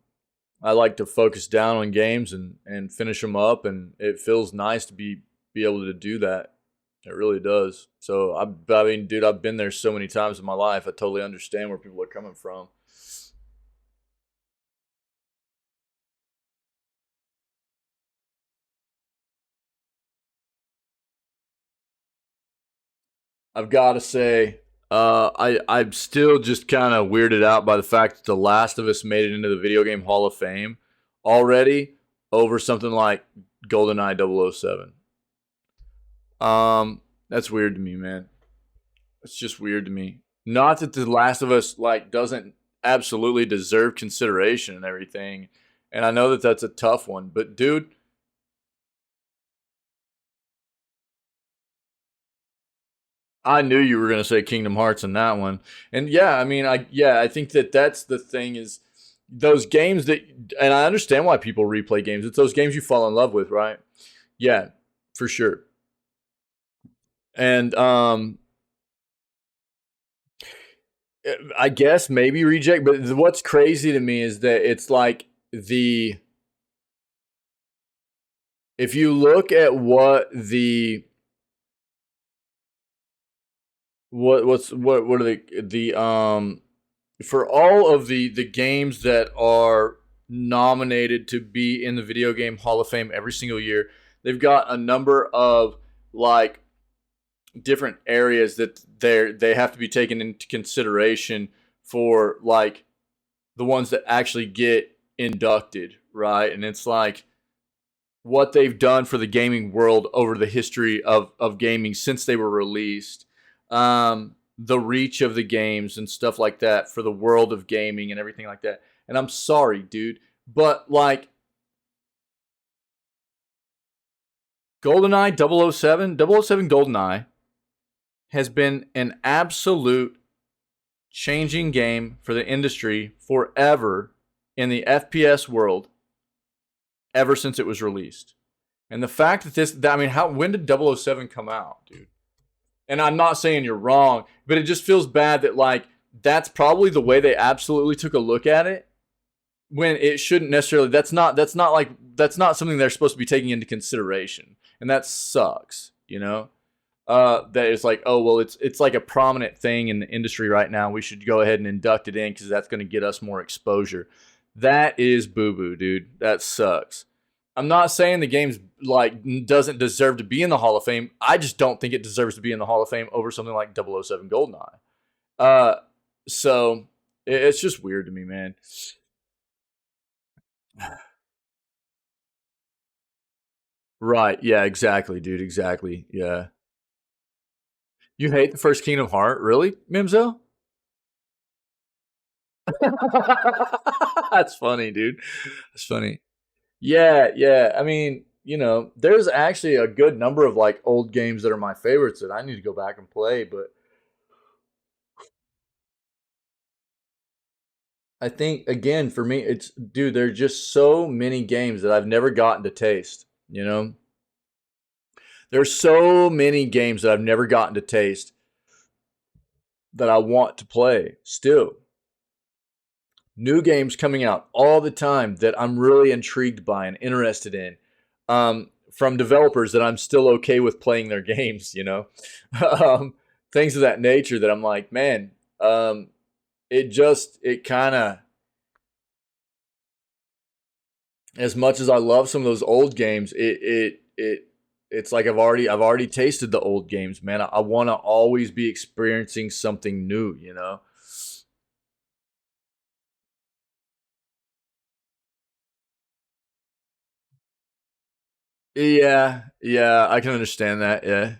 Speaker 1: I like to focus down on games and finish them up, and it feels nice to be able to do that. It really does. So I mean, dude, I've been there so many times in my life. I totally understand where people are coming from. I've got to say, I'm still just kind of weirded out by the fact that The Last of Us made it into the Video Game Hall of Fame already over something like GoldenEye 007. That's weird to me, man. It's just weird to me. Not that The Last of Us like doesn't absolutely deserve consideration and everything, and I know that that's a tough one, but dude, I knew you were gonna say Kingdom Hearts in that one, and yeah, I mean, I think that that's the thing is those games that, and I understand why people replay games. It's those games you fall in love with, right? Yeah, for sure. And I guess maybe reject, but what's crazy to me is that it's like the if you look at what are the for all of the games that are nominated to be in the Video Game Hall of Fame every single year, they've got a number of like different areas that they have to be taken into consideration for like the ones that actually get inducted, right? And it's like what they've done for the gaming world over the history of gaming since they were released, the reach of the games and stuff like that for the world of gaming and everything like that. And I'm sorry, dude, but like GoldenEye 007, 007 GoldenEye has been an absolute changing game for the industry forever in the FPS world ever since it was released. And the fact that I mean, when did 007 come out, dude? And I'm not saying you're wrong, but it just feels bad that like that's probably the way they absolutely took a look at it when it shouldn't necessarily. That's not something they're supposed to be taking into consideration, and that sucks. That it's like, oh well, it's like a prominent thing in the industry right now. We should go ahead and induct it in because that's going to get us more exposure. That is boo boo, dude. That sucks. I'm not saying the game's like doesn't deserve to be in the Hall of Fame. I just don't think it deserves to be in the Hall of Fame over something like 007 GoldenEye. Uh, so it's just weird to me, man. Right? Yeah. Exactly, dude. Exactly. Yeah. You hate the first Kingdom Heart, really, Mimzo? That's funny, dude. That's funny. Yeah, yeah. I mean, there's actually a good number of like old games that are my favorites that I need to go back and play, but I think again for me it's dude, there's just so many games that I've never gotten to taste. There's so many games that I've never gotten to taste that I want to play still. New games coming out all the time that I'm really intrigued by and interested in. From developers that I'm still okay with playing their games. um, things of that nature that I'm like, man, it kind of, as much as I love some of those old games, it's like I've already tasted the old games, man. I want to always be experiencing something new. Yeah, yeah, I can understand that. Yeah.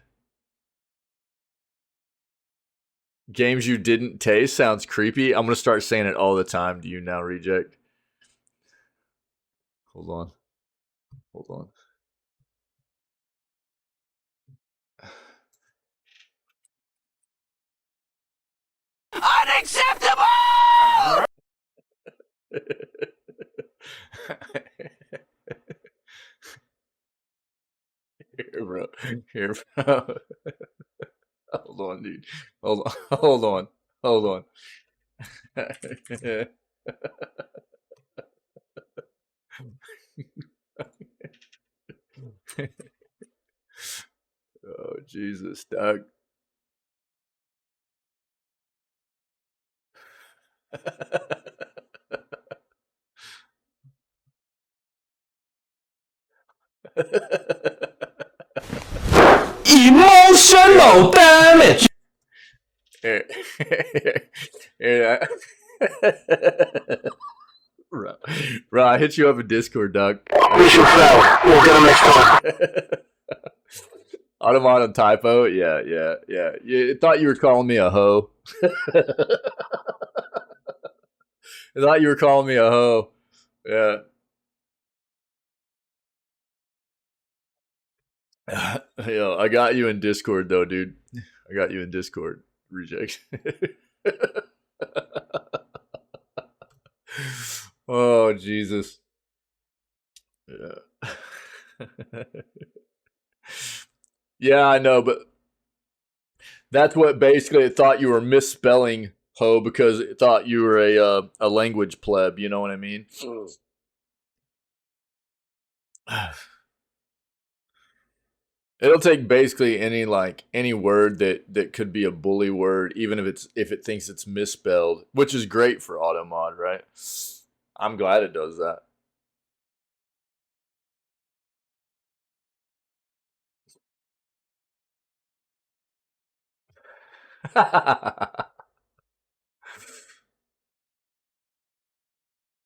Speaker 1: Games you didn't taste sounds creepy. I'm gonna start saying it all the time to you now, reject. Hold on. Hold on. Unacceptable! Here, bro. Here, bro. Hold on, dude. Hold on. Hold on. Hold on. Oh, Jesus, Doug.
Speaker 2: Emotional damage.
Speaker 1: Here, here, bro, I hit you up in Discord, Doug.
Speaker 2: Mission failed. We'll get him next time.
Speaker 1: Automaton typo. Yeah, yeah, yeah. You thought you were calling me a hoe. I thought you were calling me a hoe. Yeah. Yo, I got you in Discord though, dude. I got you in Discord. Reject. Oh Jesus. Yeah. Yeah, I know, but that's what basically it thought you were misspelling ho because it thought you were a language pleb. You know what I mean? It'll take basically any word that could be a bully word, even if it thinks it's misspelled, which is great for AutoMod, right? I'm glad it does that.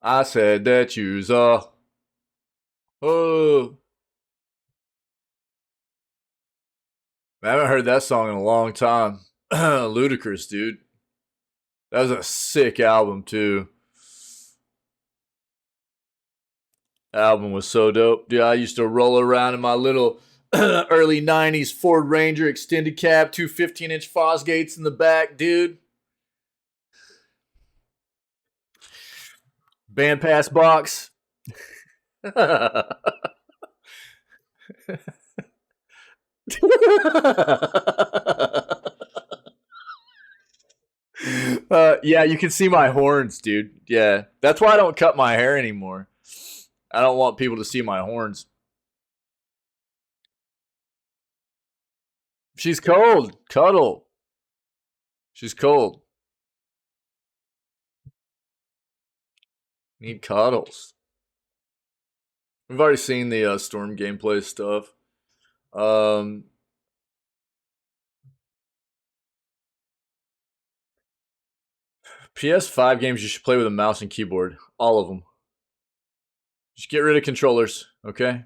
Speaker 1: I said that you's oh, I haven't heard that song in a long time. Ludicrous, dude. That was a sick album too. Album was so dope. Dude, I used to roll around in my little early 90s Ford Ranger extended cab, two 15-inch Fosgates in the back, dude. Band pass box. Yeah, you can see my horns, dude. Yeah, that's why I don't cut my hair anymore. I don't want people to see my horns. She's cold. Cuddle. She's cold. Need cuddles. We've already seen the Storm gameplay stuff. Um, PS5 games you should play with a mouse and keyboard. All of them. Just get rid of controllers, okay?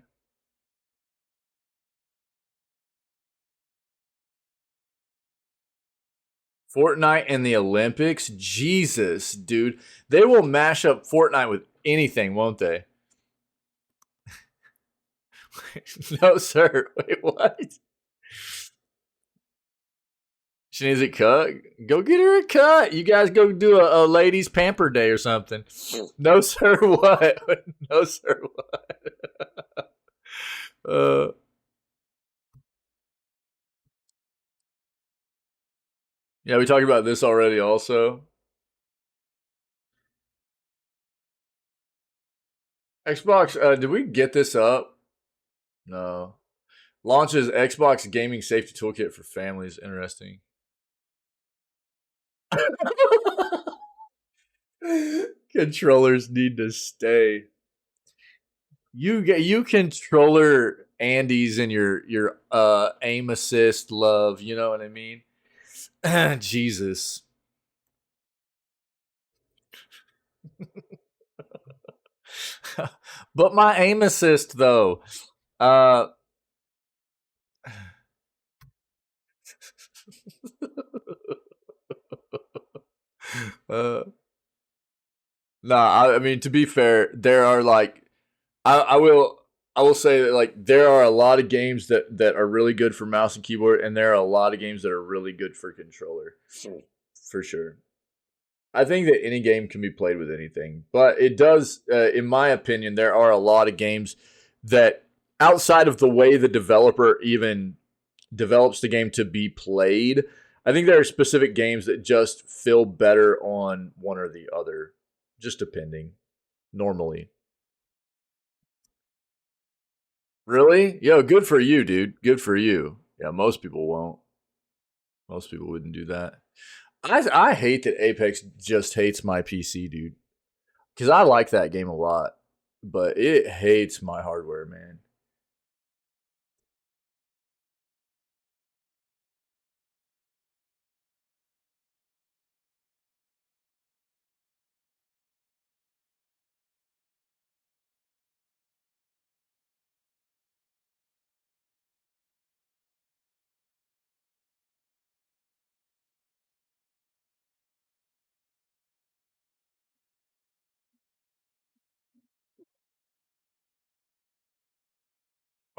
Speaker 1: Fortnite and the Olympics? Jesus, dude. They will mash up Fortnite with anything, won't they? No, sir. Wait, what? She needs it cut? Go get her a cut. You guys go do a ladies' pamper day or something. No, sir, what? No, sir, what? Yeah, we talked about this already also. Xbox, did we get this up? No. Launches Xbox Gaming Safety Toolkit for families. Interesting. Controllers need to stay. You controller Andes and your aim assist love. You know what I mean? Jesus. But my aim assist though. Uh, uh, I mean, to be fair, there are like, I will say that like there are a lot of games that are really good for mouse and keyboard, and there are a lot of games that are really good for controller, for sure. I think that any game can be played with anything, but it does, in my opinion, there are a lot of games that outside of the way the developer even develops the game to be played, I think there are specific games that just feel better on one or the other, just depending. Normally, really, yo, good for you, dude. Good for you. Yeah, most people won't. Most people wouldn't do that. I hate that Apex just hates my PC, dude. Because I like that game a lot, but it hates my hardware, man.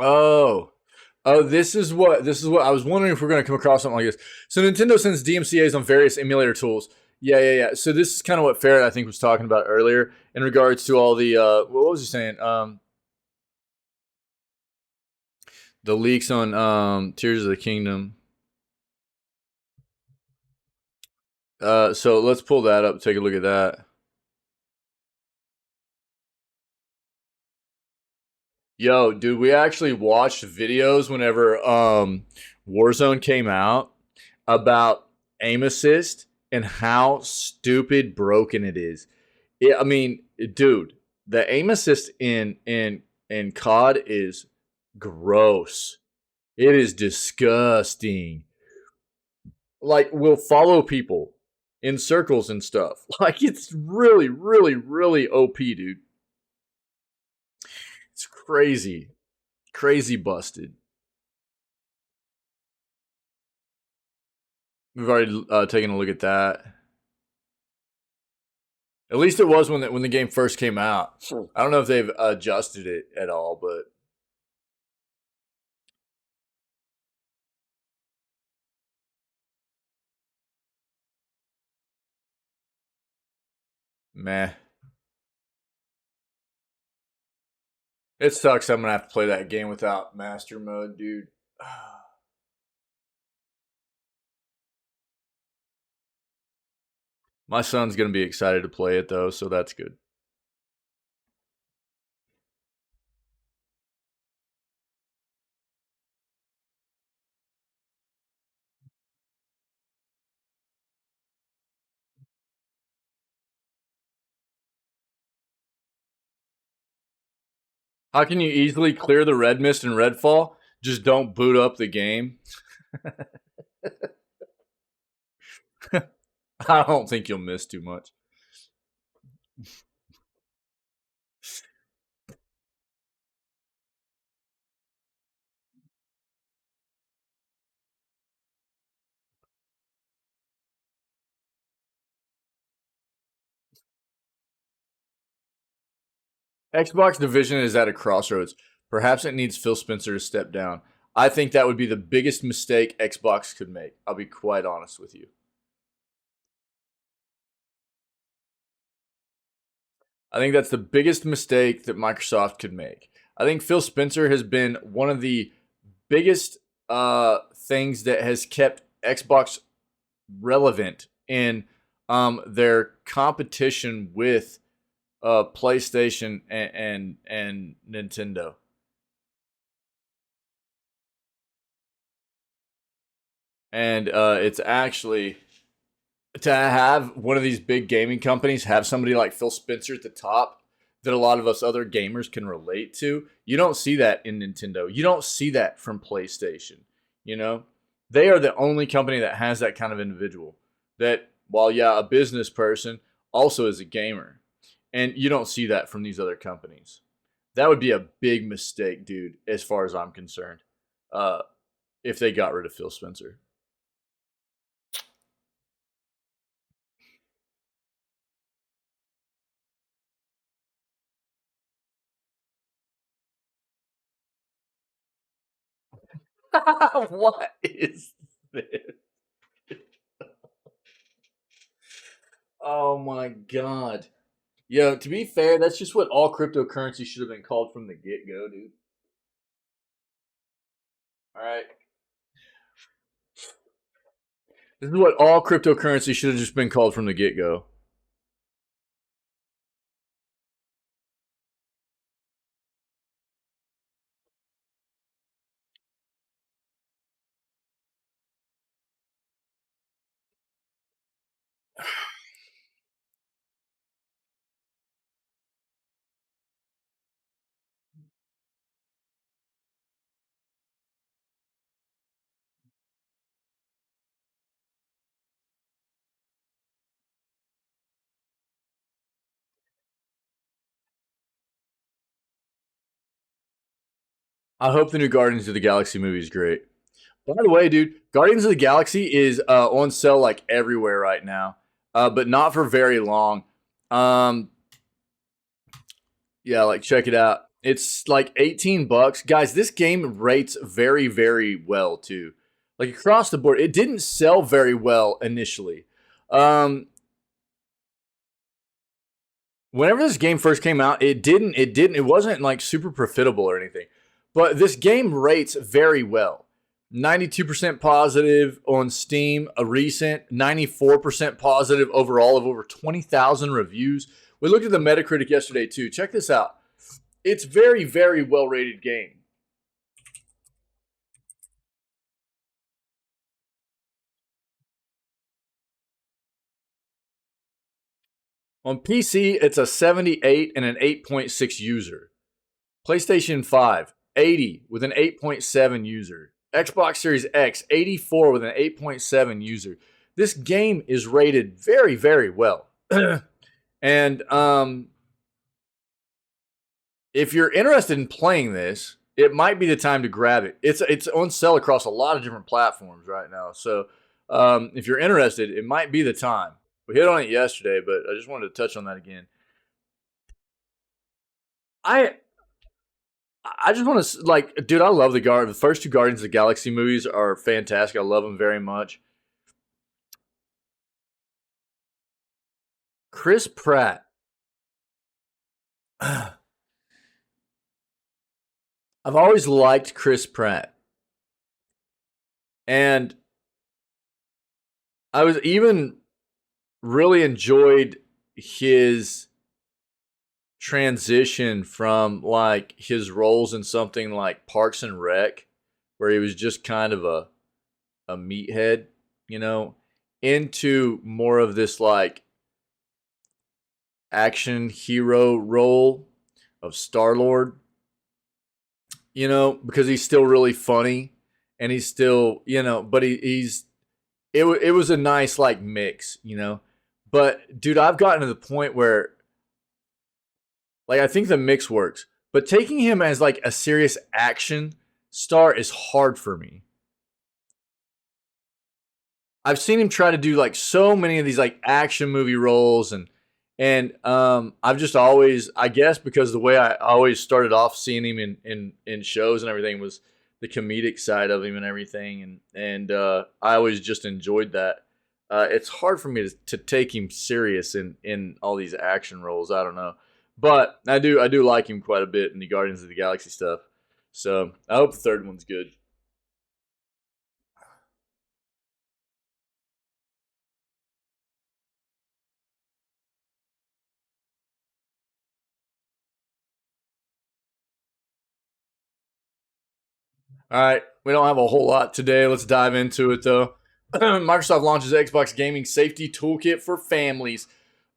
Speaker 1: Oh, this is what I was wondering if we're going to come across something like this. So Nintendo sends DMCA's on various emulator tools. Yeah. So this is kind of what Ferret I think was talking about earlier in regards to all the what was he saying? The leaks on Tears of the Kingdom. So let's pull that up. Take a look at that. Yo, dude, we actually watched videos whenever Warzone came out about aim assist and how stupid broken it is. I mean, dude, the aim assist in COD is gross. It is disgusting. Like, we'll follow people in circles and stuff. Like, it's really, really, really OP, dude. It's crazy. Crazy busted. We've already taken a look at that. At least it was when the game first came out. I don't know if they've adjusted it at all, but meh. It sucks. I'm gonna have to play that game without master mode, dude. My son's gonna be excited to play it though, so that's good. How can you easily clear the red mist and redfall? Just don't boot up the game. I don't think you'll miss too much. Xbox division is at a crossroads. Perhaps it needs Phil Spencer to step down. I think that would be the biggest mistake Xbox could make. I'll be quite honest with you. I think that's the biggest mistake that Microsoft could make. I think Phil Spencer has been one of the biggest things that has kept Xbox relevant in their competition with PlayStation and Nintendo. And it's actually to have one of these big gaming companies have somebody like Phil Spencer at the top that a lot of us other gamers can relate to. You don't see that in Nintendo. You don't see that from PlayStation. You know, they are the only company that has that kind of individual that, while yeah, a business person, also is a gamer. And you don't see that from these other companies. That would be a big mistake, dude, as far as I'm concerned. If they got rid of Phil Spencer. What is this? Oh my god. Yo, to be fair, that's just what all cryptocurrency should have been called from the get go, dude. All right. This is what all cryptocurrency should have just been called from the get go. I hope the new Guardians of the Galaxy movie is great. By the way, dude, Guardians of the Galaxy is on sale like everywhere right now, but not for very long. Um, yeah, like check it out. It's like $18, guys. This game rates very, very well too. Like across the board, it didn't sell very well initially. Um, Whenever this game first came out, it wasn't like super profitable or anything. But this game rates very well. 92% positive on Steam, a recent 94% positive overall of over 20,000 reviews. We looked at the Metacritic yesterday too. Check this out. It's very, very well rated game. On PC, it's a 78 and an 8.6 user. PlayStation 5, 80 with an 8.7 user. Xbox Series X, 84 with an 8.7 user. This game is rated very, very well. And if you're interested in playing this, it might be the time to grab it. It's on sale across a lot of different platforms right now. So if you're interested, it might be the time. We hit on it yesterday, but I just wanted to touch on that again. I just want to like, dude. I love the first two Guardians of the Galaxy movies are fantastic. I love them very much. Chris Pratt. I've always liked Chris Pratt, and I was even really enjoyed his transition from like his roles in something like Parks and Rec, where he was just kind of a meathead, you know, into more of this like action hero role of Star-Lord, you know, because he's still really funny and he's still, you know, but it was a nice like mix, you know. But dude, I've gotten to the point where like I think the mix works, but taking him as like a serious action star is hard for me. I've seen him try to do like so many of these like action movie roles and I've just always, I guess because the way I always started off seeing him in shows and everything was the comedic side of him and everything and I always just enjoyed that. It's hard for me to take him serious in all these action roles. I don't know. But I do like him quite a bit in the Guardians of the Galaxy stuff. So I hope the third one's good. All right, we don't have a whole lot today. Let's dive into it though. Microsoft launches Xbox Gaming Safety Toolkit for families.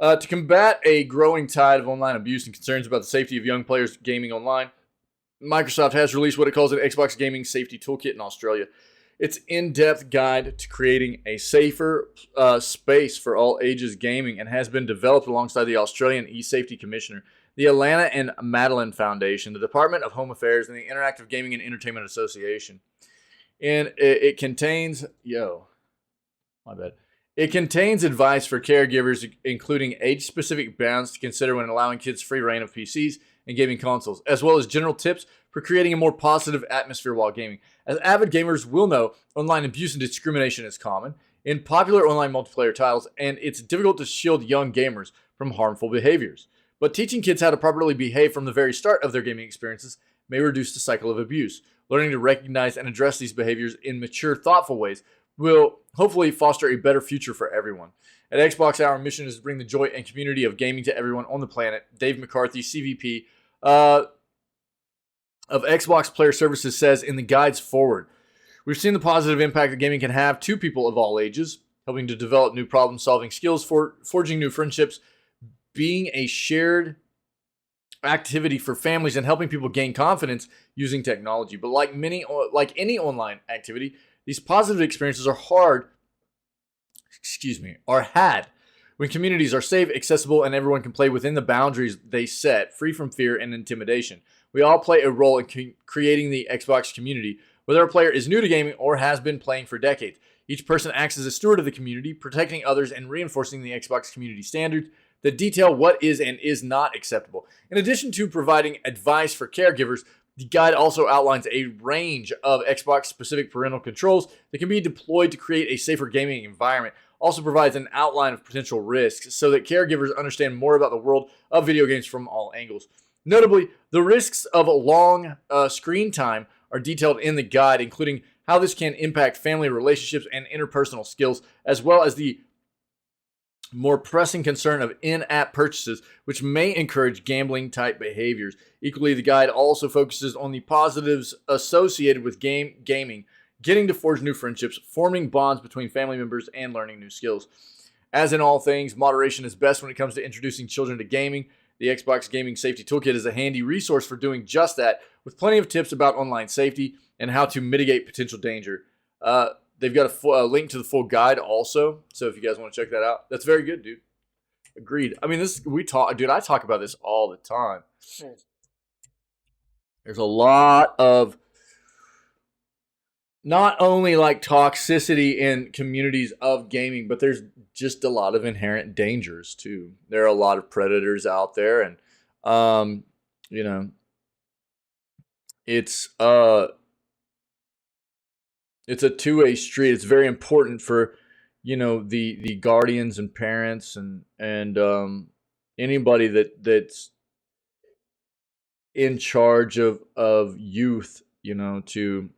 Speaker 1: To combat a growing tide of online abuse and concerns about the safety of young players gaming online, Microsoft has released what it calls an Xbox Gaming Safety Toolkit in Australia. It's in-depth guide to creating a safer space for all ages gaming and has been developed alongside the Australian e-safety commissioner. the Atlanta and Madeline Foundation, the Department of Home Affairs, and the Interactive Gaming and Entertainment Association. And it contains, It contains advice for caregivers, including age-specific bounds to consider when allowing kids free reign of PCs and gaming consoles, as well as general tips for creating a more positive atmosphere while gaming. As avid gamers will know, online abuse and discrimination is common in popular online multiplayer titles, and it's difficult to shield young gamers from harmful behaviors. But teaching kids how to properly behave from the very start of their gaming experiences may reduce the cycle of abuse. Learning to recognize and address these behaviors in mature, thoughtful ways will hopefully foster a better future for everyone. At Xbox, our mission is to bring the joy and community of gaming to everyone on the planet. Dave McCarthy, CVP of Xbox Player Services, says in the guides forward, we've seen the positive impact that gaming can have to people of all ages, helping to develop new problem-solving skills, forging new friendships, being a shared activity for families, and helping people gain confidence using technology. But like any online activity, these positive experiences are had when communities are safe, accessible, and everyone can play within the boundaries they set, free from fear and intimidation. We all play a role in creating the Xbox community, whether a player is new to gaming or has been playing for decades. Each person acts as a steward of the community, protecting others and reinforcing the Xbox community standards that detail what is and is not acceptable. In addition to providing advice for caregivers, the guide also outlines a range of Xbox-specific parental controls that can be deployed to create a safer gaming environment. Also provides an outline of potential risks so that caregivers understand more about the world of video games from all angles. Notably, the risks of long screen time are detailed in the guide, including how this can impact family relationships and interpersonal skills, as well as the more pressing concern of in-app purchases, which may encourage gambling-type behaviors. Equally, the guide also focuses on the positives associated with gaming, getting to forge new friendships, forming bonds between family members, and learning new skills. As in all things, moderation is best when it comes to introducing children to gaming. The Xbox Gaming Safety Toolkit is a handy resource for doing just that, with plenty of tips about online safety and how to mitigate potential danger. They've got a link to the full guide also, so if you guys want to check that out, that's very good, dude. Agreed. I mean, I talk about this all the time. There's a lot of not only like toxicity in communities of gaming, but there's just a lot of inherent dangers too. There are a lot of predators out there, and it's a two-way street. It's very important for the guardians and parents and anybody that's in charge of youth, to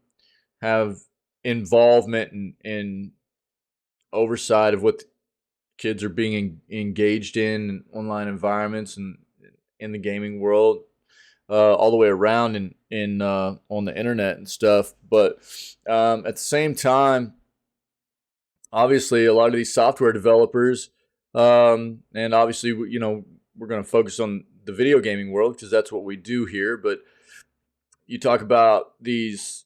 Speaker 1: have involvement and oversight of what kids are being engaged in online environments and in the gaming world, all the way around in on the internet and stuff. But at the same time, obviously, a lot of these software developers, and obviously, we're going to focus on the video gaming world because that's what we do here. But you talk about these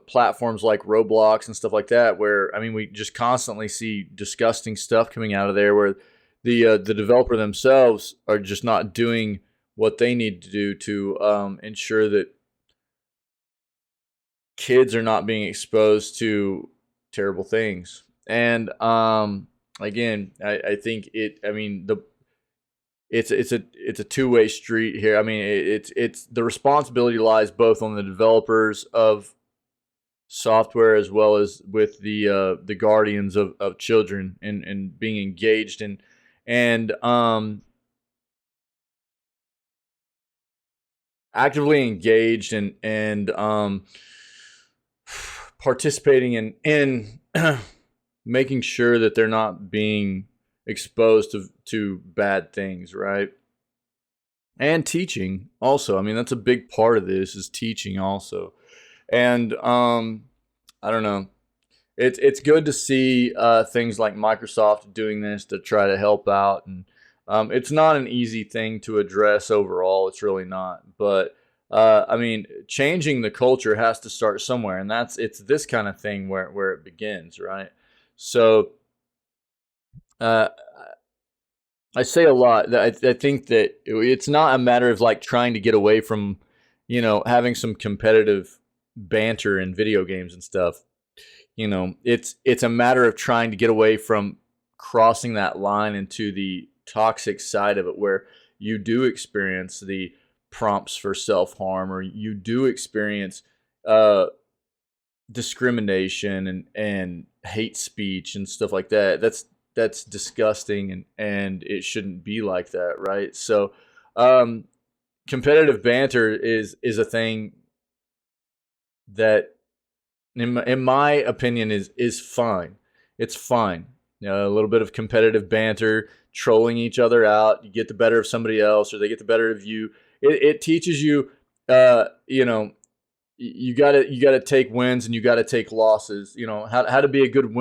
Speaker 1: platforms like Roblox and stuff like that, where we just constantly see disgusting stuff coming out of there, where the developer themselves are just not doing what they need to do to ensure that kids are not being exposed to terrible things. And again, I think it's a two-way street here. It's the responsibility lies both on the developers of software as well as with the guardians of children and being engaged and actively engaged and participating in making sure that they're not being exposed to bad things, right? And teaching also. That's a big part of this, is teaching also. And I don't know. It's good to see things like Microsoft doing this to try to help out, and it's not an easy thing to address overall. It's really not. But changing the culture has to start somewhere, and it's this kind of thing where it begins, right? So I say a lot. I think that it's not a matter of like trying to get away from, having some competitive banter in video games and stuff. It's a matter of trying to get away from crossing that line into the toxic side of it, where you do experience the prompts for self harm, or you do experience uh, discrimination and hate speech and stuff like that. That's disgusting, and it shouldn't be like that, right? So um, competitive banter is a thing that in my opinion is fine. It's fine. A little bit of competitive banter, trolling each other out. You get the better of somebody else, or they get the better of you. It teaches you, you know, you gotta take wins and you gotta take losses. How to be a good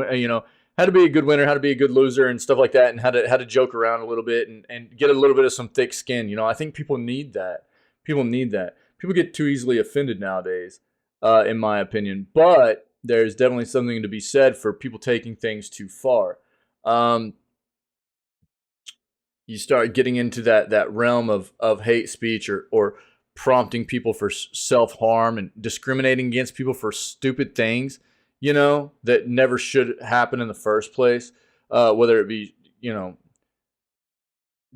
Speaker 1: how to be a good winner, how to be a good loser, and stuff like that, and how to joke around a little bit and get a little bit of some thick skin. I think people need that. People need that. People get too easily offended nowadays, in my opinion. But there's definitely something to be said for people taking things too far. Um, you start getting into that realm of hate speech, or prompting people for self harm and discriminating against people for stupid things, that never should happen in the first place. Whether it be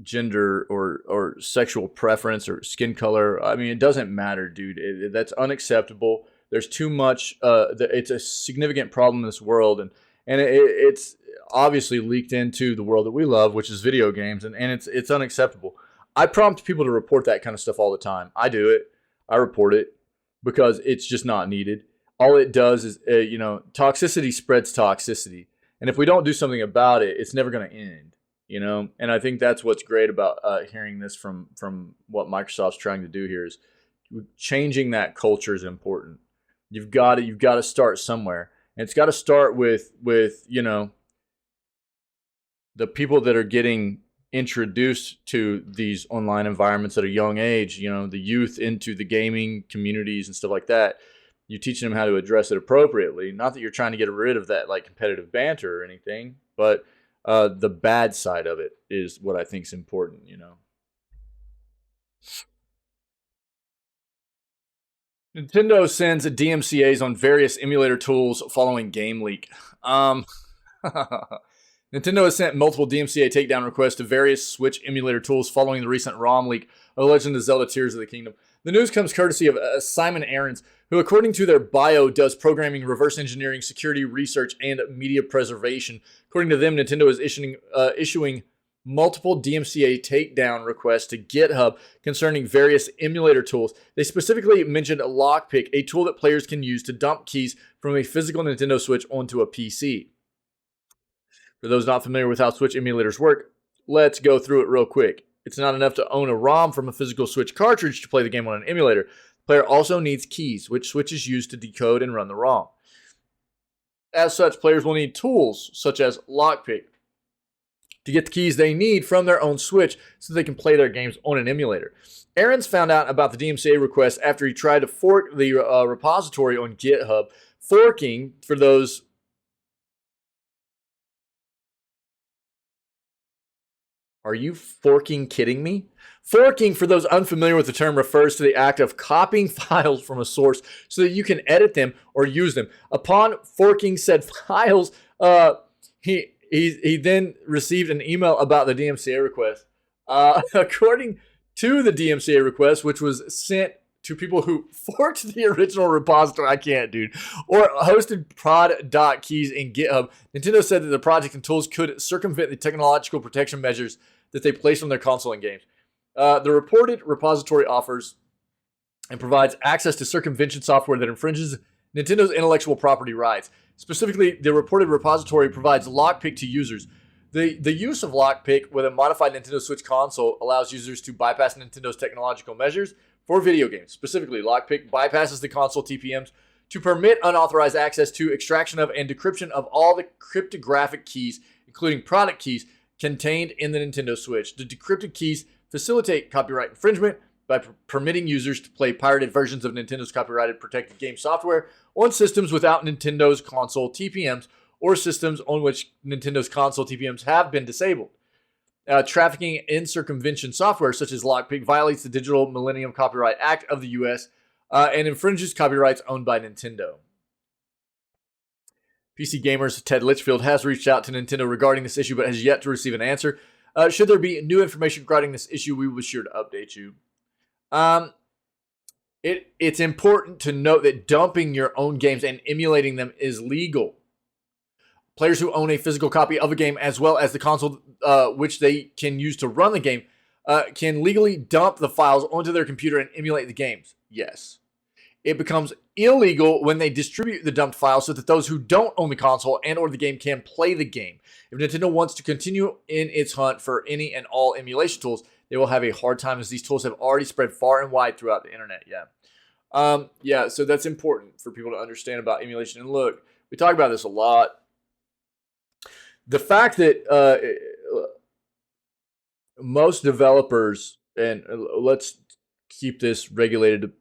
Speaker 1: gender or sexual preference or skin color. I mean, it doesn't matter, dude. That's unacceptable. There's too much. It's a significant problem in this world, and it's obviously leaked into the world that we love, which is video games, and it's unacceptable. I prompt people to report that kind of stuff all the time. I do it. I report it because it's just not needed. All it does is, toxicity spreads toxicity, and if we don't do something about it, it's never going to end. And I think that's what's great about hearing this from what Microsoft's trying to do here is changing that culture is important. You've got to start somewhere, and it's got to start with the people that are getting introduced to these online environments at a young age. The youth into the gaming communities and stuff like that. You teaching them how to address it appropriately. Not that you're trying to get rid of that like competitive banter or anything, but the bad side of it is what I think is important. Nintendo sends DMCA's on various emulator tools following game leak. Nintendo has sent multiple DMCA takedown requests to various Switch emulator tools following the recent ROM leak of The Legend of Zelda Tears of the Kingdom. The news comes courtesy of Simon Ahrens, who, according to their bio, does programming, reverse engineering, security research, and media preservation. According to them, Nintendo is issuing multiple DMCA takedown requests to GitHub concerning various emulator tools. They specifically mentioned Lockpick, a tool that players can use to dump keys from a physical Nintendo Switch onto a PC. For those not familiar with how Switch emulators work, let's go through it real quick. It's not enough to own a ROM from a physical Switch cartridge to play the game on an emulator. The player also needs keys, which Switches use to decode and run the ROM. As such, players will need tools such as Lockpick to get the keys they need from their own Switch so they can play their games on an emulator. Ahrens found out about the DMCA request after he tried to fork the repository on GitHub. Forking, for those Are you forking kidding me? Forking, for those unfamiliar with the term, refers to the act of copying files from a source so that you can edit them or use them. Upon forking said files, he then received an email about the DMCA request. According to the DMCA request, which was sent to people who forked the original repository, I can't, dude, or hosted prod.keys in GitHub, Nintendo said that the project and tools could circumvent the technological protection measures that they place on their console and games. The reported repository offers and provides access to circumvention software that infringes Nintendo's intellectual property rights. Specifically, the reported repository provides Lockpick to users. The use of Lockpick with a modified Nintendo Switch console allows users to bypass Nintendo's technological measures for video games. Specifically, Lockpick bypasses the console TPMs to permit unauthorized access to extraction of and decryption of all the cryptographic keys, including product keys, contained in the Nintendo Switch. The decrypted keys facilitate copyright infringement by permitting users to play pirated versions of Nintendo's copyrighted protected game software on systems without Nintendo's console TPMs or systems on which Nintendo's console TPMs have been disabled. trafficking in circumvention software such as lockpick violates the Digital Millennium Copyright Act of the U.S. And infringes copyrights owned by Nintendo. PC Gamer's Ted Litchfield has reached out to Nintendo regarding this issue, but has yet to receive an answer. Should there be new information regarding this issue, we will be sure to update you. It's important to note that dumping your own games and emulating them is legal. Players who own a physical copy of a game as well as the console which they can use to run the game can legally dump the files onto their computer and emulate the games. Yes. It becomes illegal when they distribute the dumped files so that those who don't own the console and or the game can play the game. If Nintendo wants to continue in its hunt for any and all emulation tools, they will have a hard time as these tools have already spread far and wide throughout the internet. Yeah, so that's important for people to understand about emulation. And look, we talk about this a lot. The fact that most developers, and let's keep this regulated,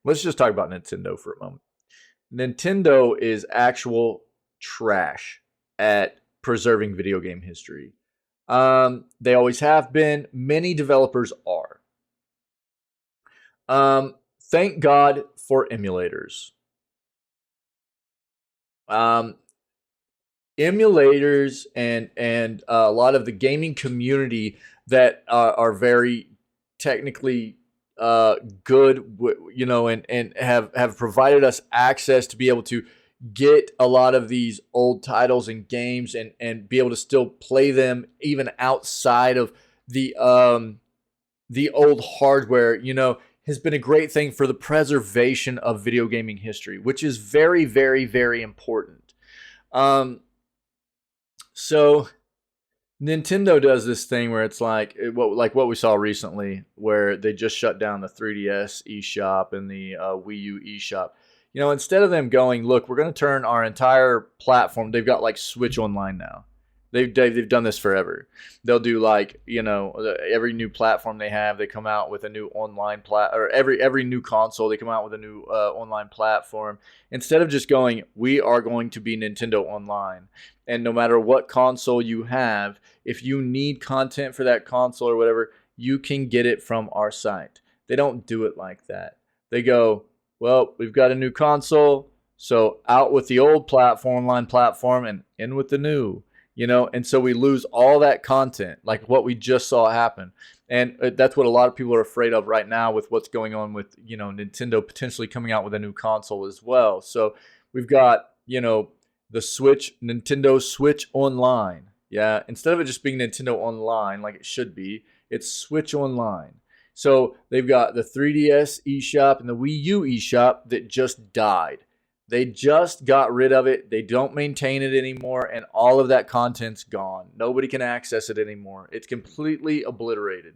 Speaker 1: let's just talk about Nintendo for a moment. Nintendo is actual trash at preserving video game history. They always have been. Many developers are. Thank God for emulators. Emulators and a lot of the gaming community that are very technically good, and have provided us access to be able to get a lot of these old titles and games and be able to still play them even outside of the old hardware, has been a great thing for the preservation of video gaming history, which is very, very, very important. So Nintendo does this thing where it's like what we saw recently, where they just shut down the 3DS eShop and the Wii U eShop. Instead of them going, look, we're going to turn our entire platform. They've got like Switch Online now. They've done this forever. They'll do every new platform they have, they come out with a new online or every new console, they come out with a new online platform. Instead of just going, we are going to be Nintendo Online. And no matter what console you have, if you need content for that console or whatever, you can get it from our site. They don't do it like that. They go, well, we've got a new console, so out with the old online platform and in with the new. And so we lose all that content, like what we just saw happen. And that's what a lot of people are afraid of right now with what's going on with, Nintendo potentially coming out with a new console as well. So we've got, the Nintendo Switch Online. Yeah, instead of it just being Nintendo Online like it should be, it's Switch Online. So they've got the 3DS eShop and the Wii U eShop that just died. They just got rid of it. They don't maintain it anymore, and all of that content's gone. Nobody can access it anymore. It's completely obliterated.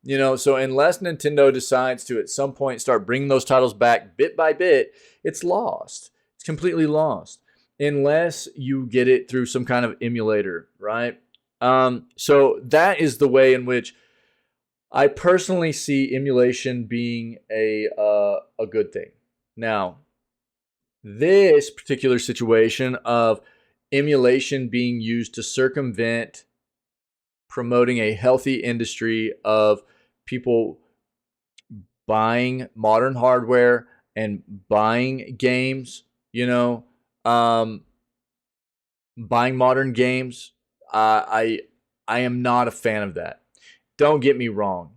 Speaker 1: So unless Nintendo decides to at some point start bringing those titles back bit by bit, it's lost. It's completely lost unless you get it through some kind of emulator, right? So that is the way in which I personally see emulation being a good thing. Now, this particular situation of emulation being used to circumvent promoting a healthy industry of people buying modern hardware and buying games, buying modern games, I am not a fan of that. Don't get me wrong.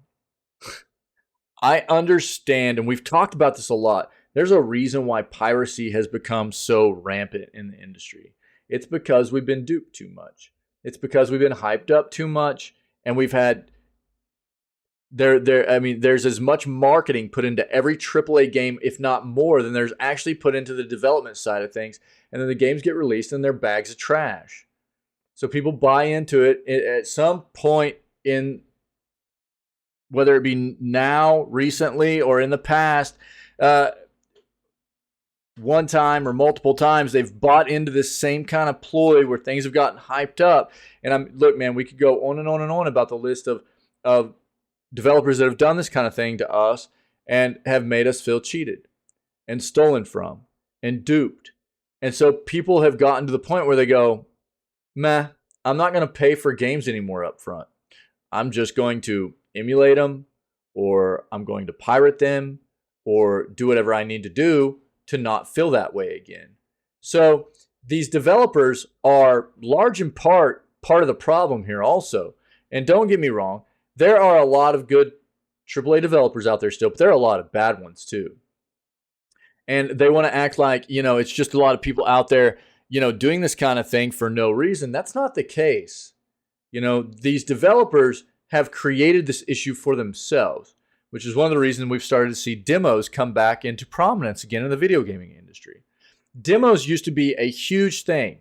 Speaker 1: I understand, and we've talked about this a lot. There's a reason why piracy has become so rampant in the industry. It's because we've been duped too much. It's because we've been hyped up too much, and we've had there's as much marketing put into every AAA game, if not more, than there's actually put into the development side of things. And then the games get released and they're bags of trash. So people buy into it at some point in, whether it be now, recently, or in the past, one time or multiple times, they've bought into this same kind of ploy where things have gotten hyped up. And look, man, we could go on and on and on about the list of developers that have done this kind of thing to us and have made us feel cheated and stolen from and duped. And so people have gotten to the point where they go, meh, I'm not going to pay for games anymore up front. I'm just going to emulate them, or I'm going to pirate them, or do whatever I need to do to not feel that way again. So these developers are large in part of the problem here also. And don't get me wrong, there are a lot of good AAA developers out there still, but there are a lot of bad ones too. And they want to act like, it's just a lot of people out there, doing this kind of thing for no reason. That's not the case. These developers have created this issue for themselves, which is one of the reasons we've started to see demos come back into prominence again in the video gaming industry. Demos used to be a huge thing.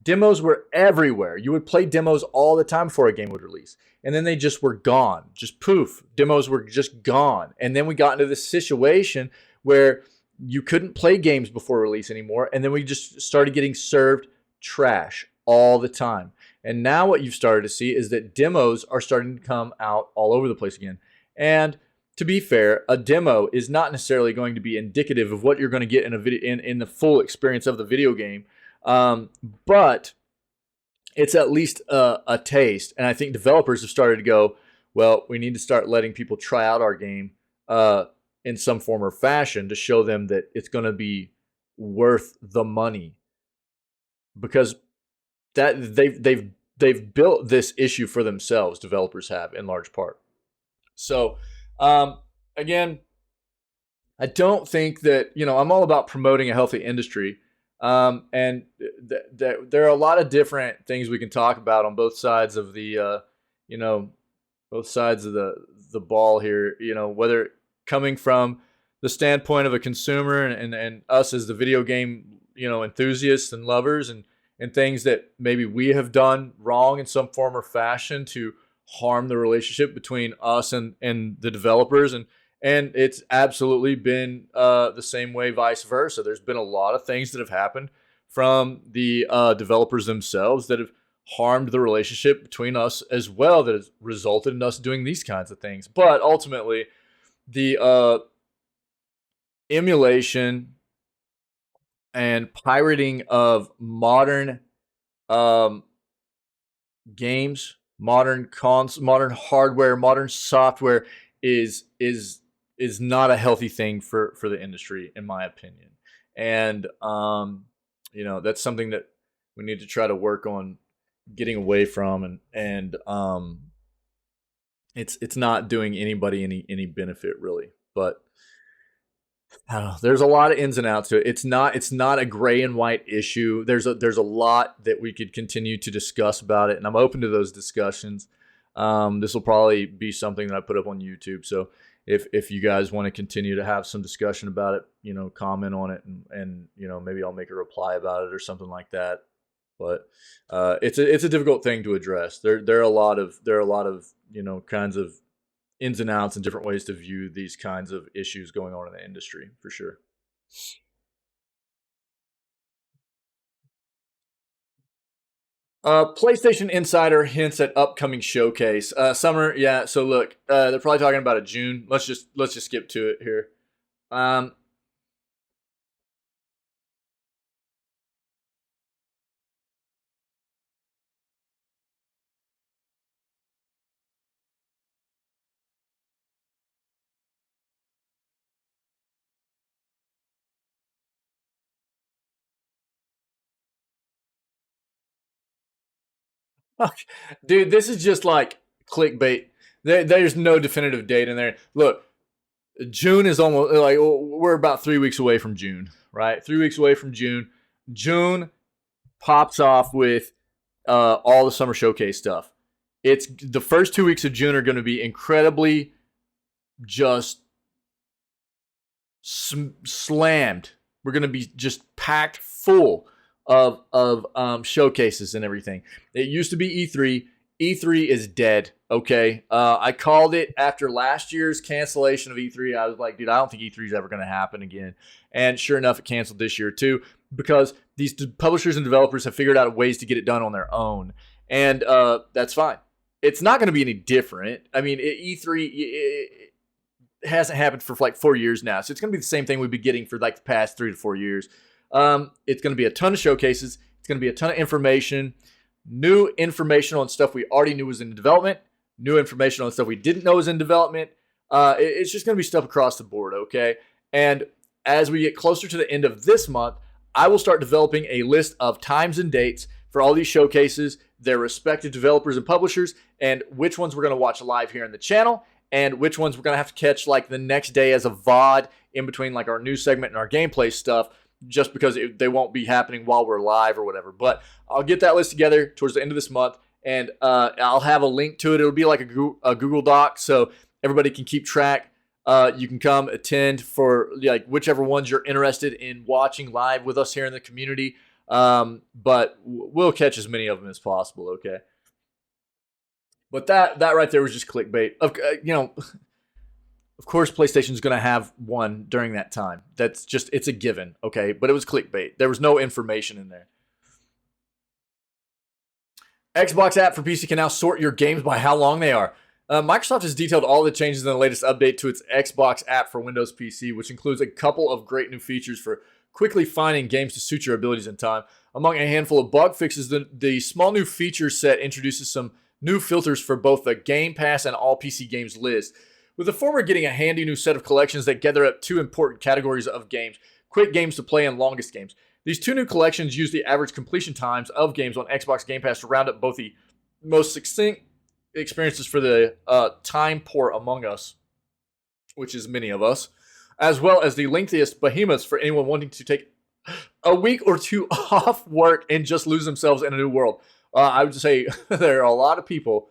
Speaker 1: Demos were everywhere. You would play demos all the time before a game would release. And then they just were gone. Just poof. Demos were just gone. And then we got into this situation where you couldn't play games before release anymore. And then we just started getting served trash all the time. And now what you've started to see is that demos are starting to come out all over the place again. And to be fair, a demo is not necessarily going to be indicative of what you're going to get in a video in the full experience of the video game. But it's at least a taste. And I think developers have started to go, well, we need to start letting people try out our game in some form or fashion to show them that it's going to be worth the money. Because that they've built this issue for themselves, developers have, in large part. So again, I don't think that, I'm all about promoting a healthy industry. And there are a lot of different things we can talk about on both sides of the, both sides of the ball here, whether coming from the standpoint of a consumer and us as the video game, enthusiasts and lovers and things that maybe we have done wrong in some form or fashion to harm the relationship between us and the developers. And it's absolutely been the same way, vice versa. There's been a lot of things that have happened from the developers themselves that have harmed the relationship between us as well, that has resulted in us doing these kinds of things. But ultimately, the emulation and pirating of modern games, modern hardware, modern software is not a healthy thing for the industry, in my opinion. And that's something that we need to try to work on getting away from, and it's not doing anybody any benefit really. But I don't know, there's a lot of ins and outs to it. It's not a gray and white issue. There's a lot that we could continue to discuss about it, and I'm open to those discussions. This will probably be something that I put up on YouTube. So if you guys want to continue to have some discussion about it, comment on it, and maybe I'll make a reply about it or something like that. But it's a difficult thing to address. There are a lot of kinds of ins and outs and different ways to view these kinds of issues going on in the industry, for sure. PlayStation Insider hints at upcoming showcase. Summer, yeah. So look, they're probably talking about a June. Let's just skip to it here. Dude, this is just like clickbait. There's no definitive date in there. Look, June is almost like we're about 3 weeks away from June, right? 3 weeks away from June. June pops off with all the summer showcase stuff. It's the first 2 weeks of June are going to be incredibly just slammed. We're going to be just packed full of showcases and everything. It used to be E3. E3 is dead. Okay, I called it after last year's cancellation of E3. I was like, dude, I don't think E3 is ever going to happen again. And sure enough, it canceled this year too, because these publishers and developers have figured out ways to get it done on their own, and that's fine. It's not going to be any different. I mean, E3 it hasn't happened for like 4 years now, so it's going to be the same thing we've been getting for like the past 3 to 4 years. It's going to be a ton of showcases. It's going to be a ton of information. new information on stuff we already knew was in development, new information on stuff we didn't know was in development. It's just going to be stuff across the board, okay? And as we get closer to the end of this month, I will start developing a list of times and dates for all these showcases, their respective developers and publishers, and which ones we're going to watch live here in the channel, and which ones we're going to have to catch like the next day as a VOD in between like our news segment and our gameplay stuff, just because they won't be happening while we're live or whatever. But I'll get that list together towards the end of this month, and I'll have a link to it. It'll be like a Google Doc, so everybody can keep track. You can come attend for like whichever ones you're interested in watching live with us here in the community. But we'll catch as many of them as possible, okay? But that right there was just clickbait. Of course, PlayStation's going to have one during that time. That's just, it's a given, okay? But it was clickbait. There was no information in there. Xbox app for PC can now sort your games by how long they are. Microsoft has detailed all the changes in the latest update to its Xbox app for Windows PC, which includes a couple of great new features for quickly finding games to suit your abilities and time. Among a handful of bug fixes, the small new feature set introduces some new filters for both the Game Pass and all PC games list, with the former getting a handy new set of collections that gather up two important categories of games: quick games to play and longest games. These two new collections use the average completion times of games on Xbox Game Pass to round up both the most succinct experiences for the time poor among us, which is many of us, as well as the lengthiest behemoths for anyone wanting to take a week or two off work and just lose themselves in a new world. I would say there are a lot of people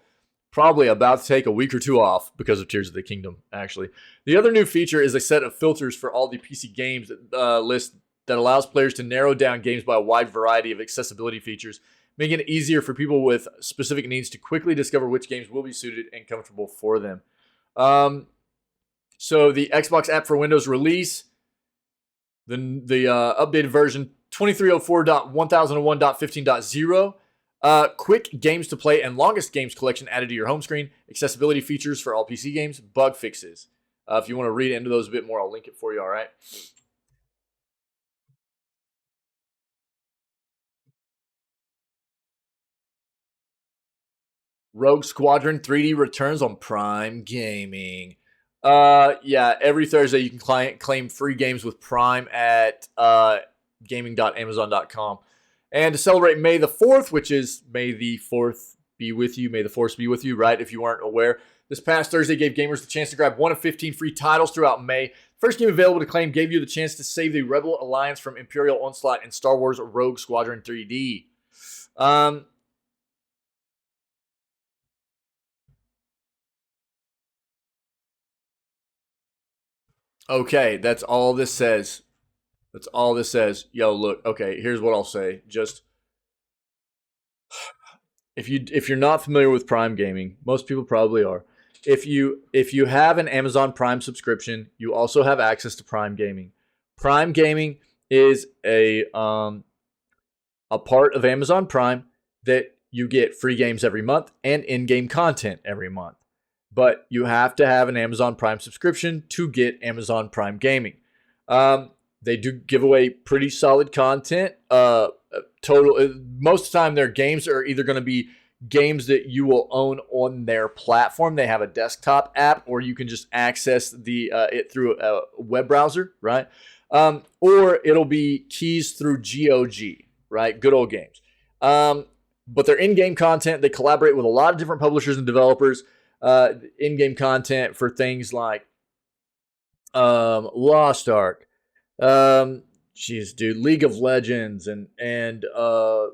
Speaker 1: probably about to take a week or two off because of Tears of the Kingdom, actually. The other new feature is a set of filters for all the PC games list that allows players to narrow down games by a wide variety of accessibility features, making it easier for people with specific needs to quickly discover which games will be suited and comfortable for them. So the Xbox app for Windows release, the updated version 2304.1001.15.0, quick games to play and longest games collection added to your home screen, accessibility features for all PC games, bug fixes. If you want to read into those a bit more, I'll link it for you, all right? Rogue Squadron 3D returns on Prime Gaming. Yeah, every Thursday you can claim free games with Prime at gaming.amazon.com. And to celebrate May the 4th, which is May the 4th be with you, May the Force be with you, right? If you weren't aware, this past Thursday gave gamers the chance to grab one of 15 free titles throughout May. First game available to claim gave you the chance to save the Rebel Alliance from Imperial Onslaught in Star Wars Rogue Squadron 3D. Okay, that's all this says. That's all this says. Yo, look, okay, here's what I'll say. Just if you're not familiar with Prime Gaming, most people probably are. If you have an Amazon Prime subscription, you also have access to Prime Gaming. Prime Gaming is a part of Amazon Prime that you get free games every month and in-game content every month. But you have to have an Amazon Prime subscription to get Amazon Prime Gaming. They do give away pretty solid content. Most of the time, their games are either going to be games that you will own on their platform. They have a desktop app, or you can just access it through a web browser, right? Or it'll be keys through GOG, right? Good old games. But their in-game content, they collaborate with a lot of different publishers and developers. In-game content for things like Lost Ark, League of Legends, and I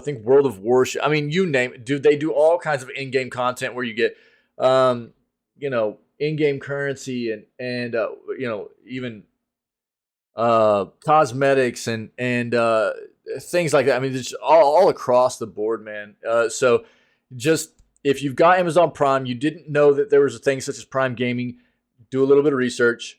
Speaker 1: think World of Warship. I mean, you name it, dude. They do all kinds of in-game content where you get, in-game currency and even cosmetics and things like that. I mean, it's all across the board, man. So just if you've got Amazon Prime, you didn't know that there was a thing such as Prime Gaming, do a little bit of research.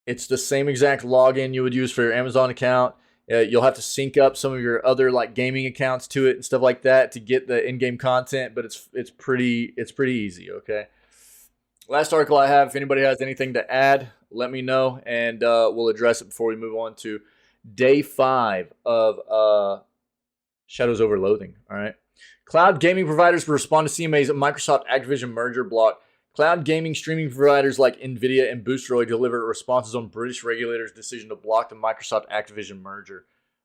Speaker 1: It's the same exact login you would use for your Amazon account. You'll have to sync up some of your other like gaming accounts to it and stuff like that to get the in-game content, but it's pretty easy, okay? Last article I have, if anybody has anything to add, let me know, and we'll address it before we move on to day 5 of Shadows over Loathing. All right. Cloud gaming providers will respond to CMA's Microsoft Activision merger block. Cloud gaming streaming providers like NVIDIA and Boosteroid delivered responses on British regulators' decision to block the Microsoft Activision merger.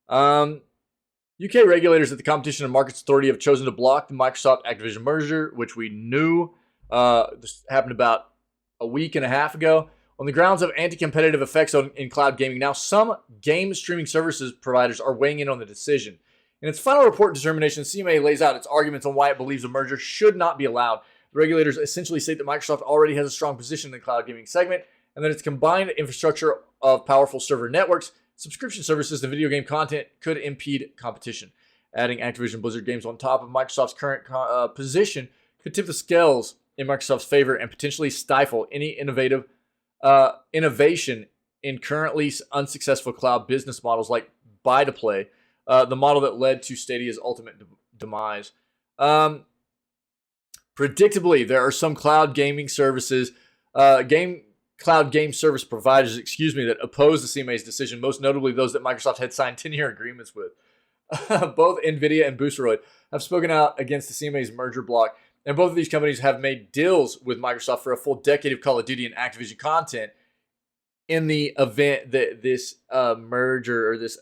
Speaker 1: UK regulators at the Competition and Markets Authority have chosen to block the Microsoft Activision merger, which we knew this happened about a week and a half ago, on the grounds of anti-competitive effects in cloud gaming. Now, some game streaming services providers are weighing in on the decision. In its final report determination, CMA lays out its arguments on why it believes a merger should not be allowed. The regulators essentially state that Microsoft already has a strong position in the cloud gaming segment and that its combined infrastructure of powerful server networks, subscription services, and video game content could impede competition. Adding Activision Blizzard games on top of Microsoft's current position could tip the scales in Microsoft's favor and potentially stifle any innovation in currently unsuccessful cloud business models like buy-to-play, the model that led to Stadia's ultimate demise. Predictably, there are some cloud gaming services, cloud game service providers, that oppose the CMA's decision, most notably those that Microsoft had signed 10-year agreements with. Both NVIDIA and Boosteroid have spoken out against the CMA's merger block, and both of these companies have made deals with Microsoft for a full decade of Call of Duty and Activision content in the event that this merger or this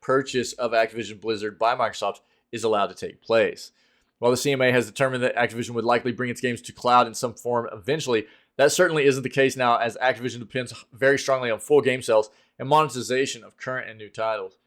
Speaker 1: purchase of Activision Blizzard by Microsoft is allowed to take place. While the CMA has determined that Activision would likely bring its games to cloud in some form eventually, that certainly isn't the case now, as Activision depends very strongly on full game sales and monetization of current and new titles.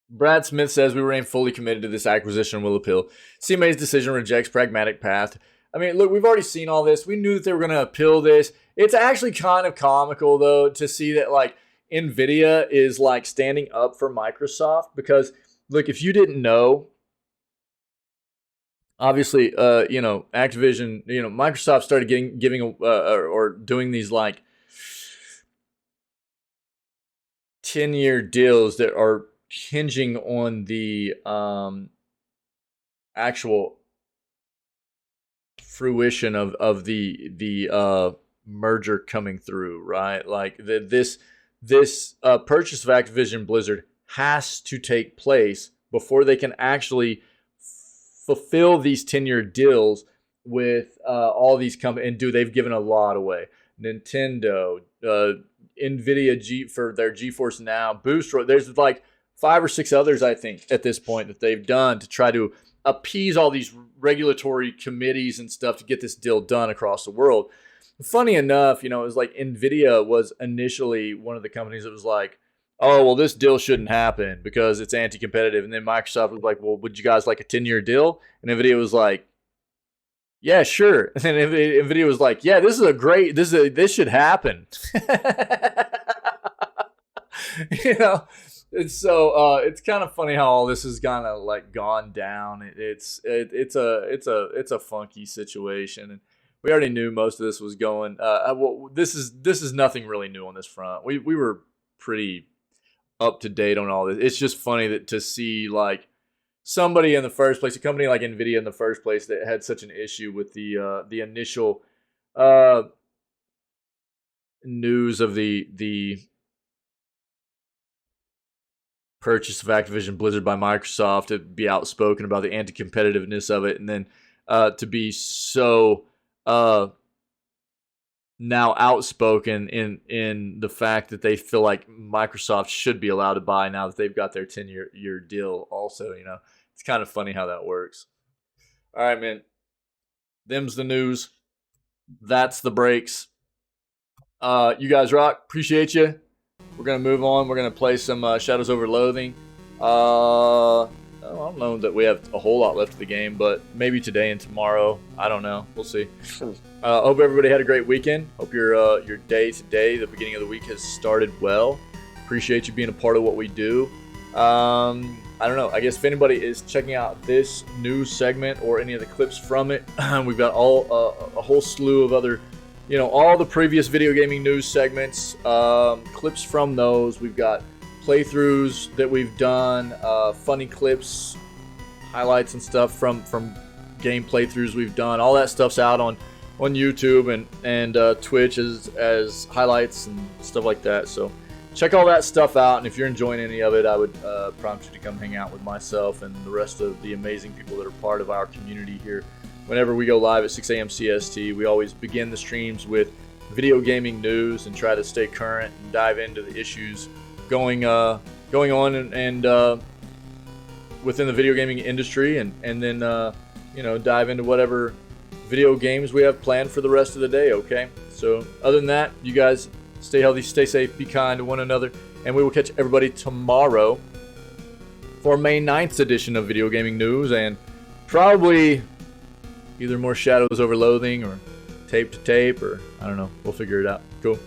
Speaker 1: Brad Smith says we remain fully committed to this acquisition and will appeal. CMA's decision rejects pragmatic path. I mean, look, we've already seen all this. We knew that they were going to appeal this. It's actually kind of comical, though, to see that, like, NVIDIA is, like, standing up for Microsoft. Because, look, if you didn't know, obviously, Activision, Microsoft started giving doing these, like, 10-year deals that are hinging on the actual fruition of the merger coming through, right? Like this purchase of Activision Blizzard has to take place before they can actually fulfill these 10-year deals with all these companies. And they've given a lot away. Nintendo, NVIDIA for their GeForce Now, Boosteroid. There's like 5 or 6 others, I think, at this point that they've done to try to appease all these regulatory committees and stuff to get this deal done across the world. Funny enough, it was like NVIDIA was initially one of the companies that was like, oh, well, this deal shouldn't happen because it's anti-competitive. And then Microsoft was like, well, would you guys like a 10-year deal? And NVIDIA was like, yeah, sure. And then NVIDIA was like, yeah, this should happen. It's so it's kind of funny how all this has kind of like gone down. It's a funky situation, and we already knew most of this was going. This is nothing really new on this front. We were pretty up to date on all this. It's just funny to see like somebody in the first place, a company like NVIDIA in the first place, that had such an issue with the initial news of the purchase of Activision Blizzard by Microsoft, to be outspoken about the anti-competitiveness of it, and then to be so now outspoken in the fact that they feel like Microsoft should be allowed to buy now that they've got their 10-year deal also. It's kind of funny how that works. All right, man. Them's the news. That's the breaks. You guys rock. Appreciate you. We're going to move on. We're going to play some Shadows over Loathing. I don't know that we have a whole lot left of the game, but maybe today and tomorrow. I don't know. We'll see. Hope everybody had a great weekend. Hope your day today, the beginning of the week, has started well. Appreciate you being a part of what we do. I don't know. I guess if anybody is checking out this news segment or any of the clips from it, we've got a whole slew of other, all the previous video gaming news segments, clips from those. We've got playthroughs that we've done, funny clips, highlights and stuff from game playthroughs we've done. All that stuff's out on YouTube and Twitch as highlights and stuff like that. So check all that stuff out, and if you're enjoying any of it, I would prompt you to come hang out with myself and the rest of the amazing people that are part of our community here. Whenever we go live at 6 a.m. CST, we always begin the streams with video gaming news and try to stay current and dive into the issues going on and within the video gaming industry, and then dive into whatever video games we have planned for the rest of the day. Okay, so other than that, you guys stay healthy, stay safe, be kind to one another, and we will catch everybody tomorrow for May 9th edition of Video Gaming News, and probably either more Shadows over Loathing or Tape to Tape, or I don't know, we'll figure it out. Cool.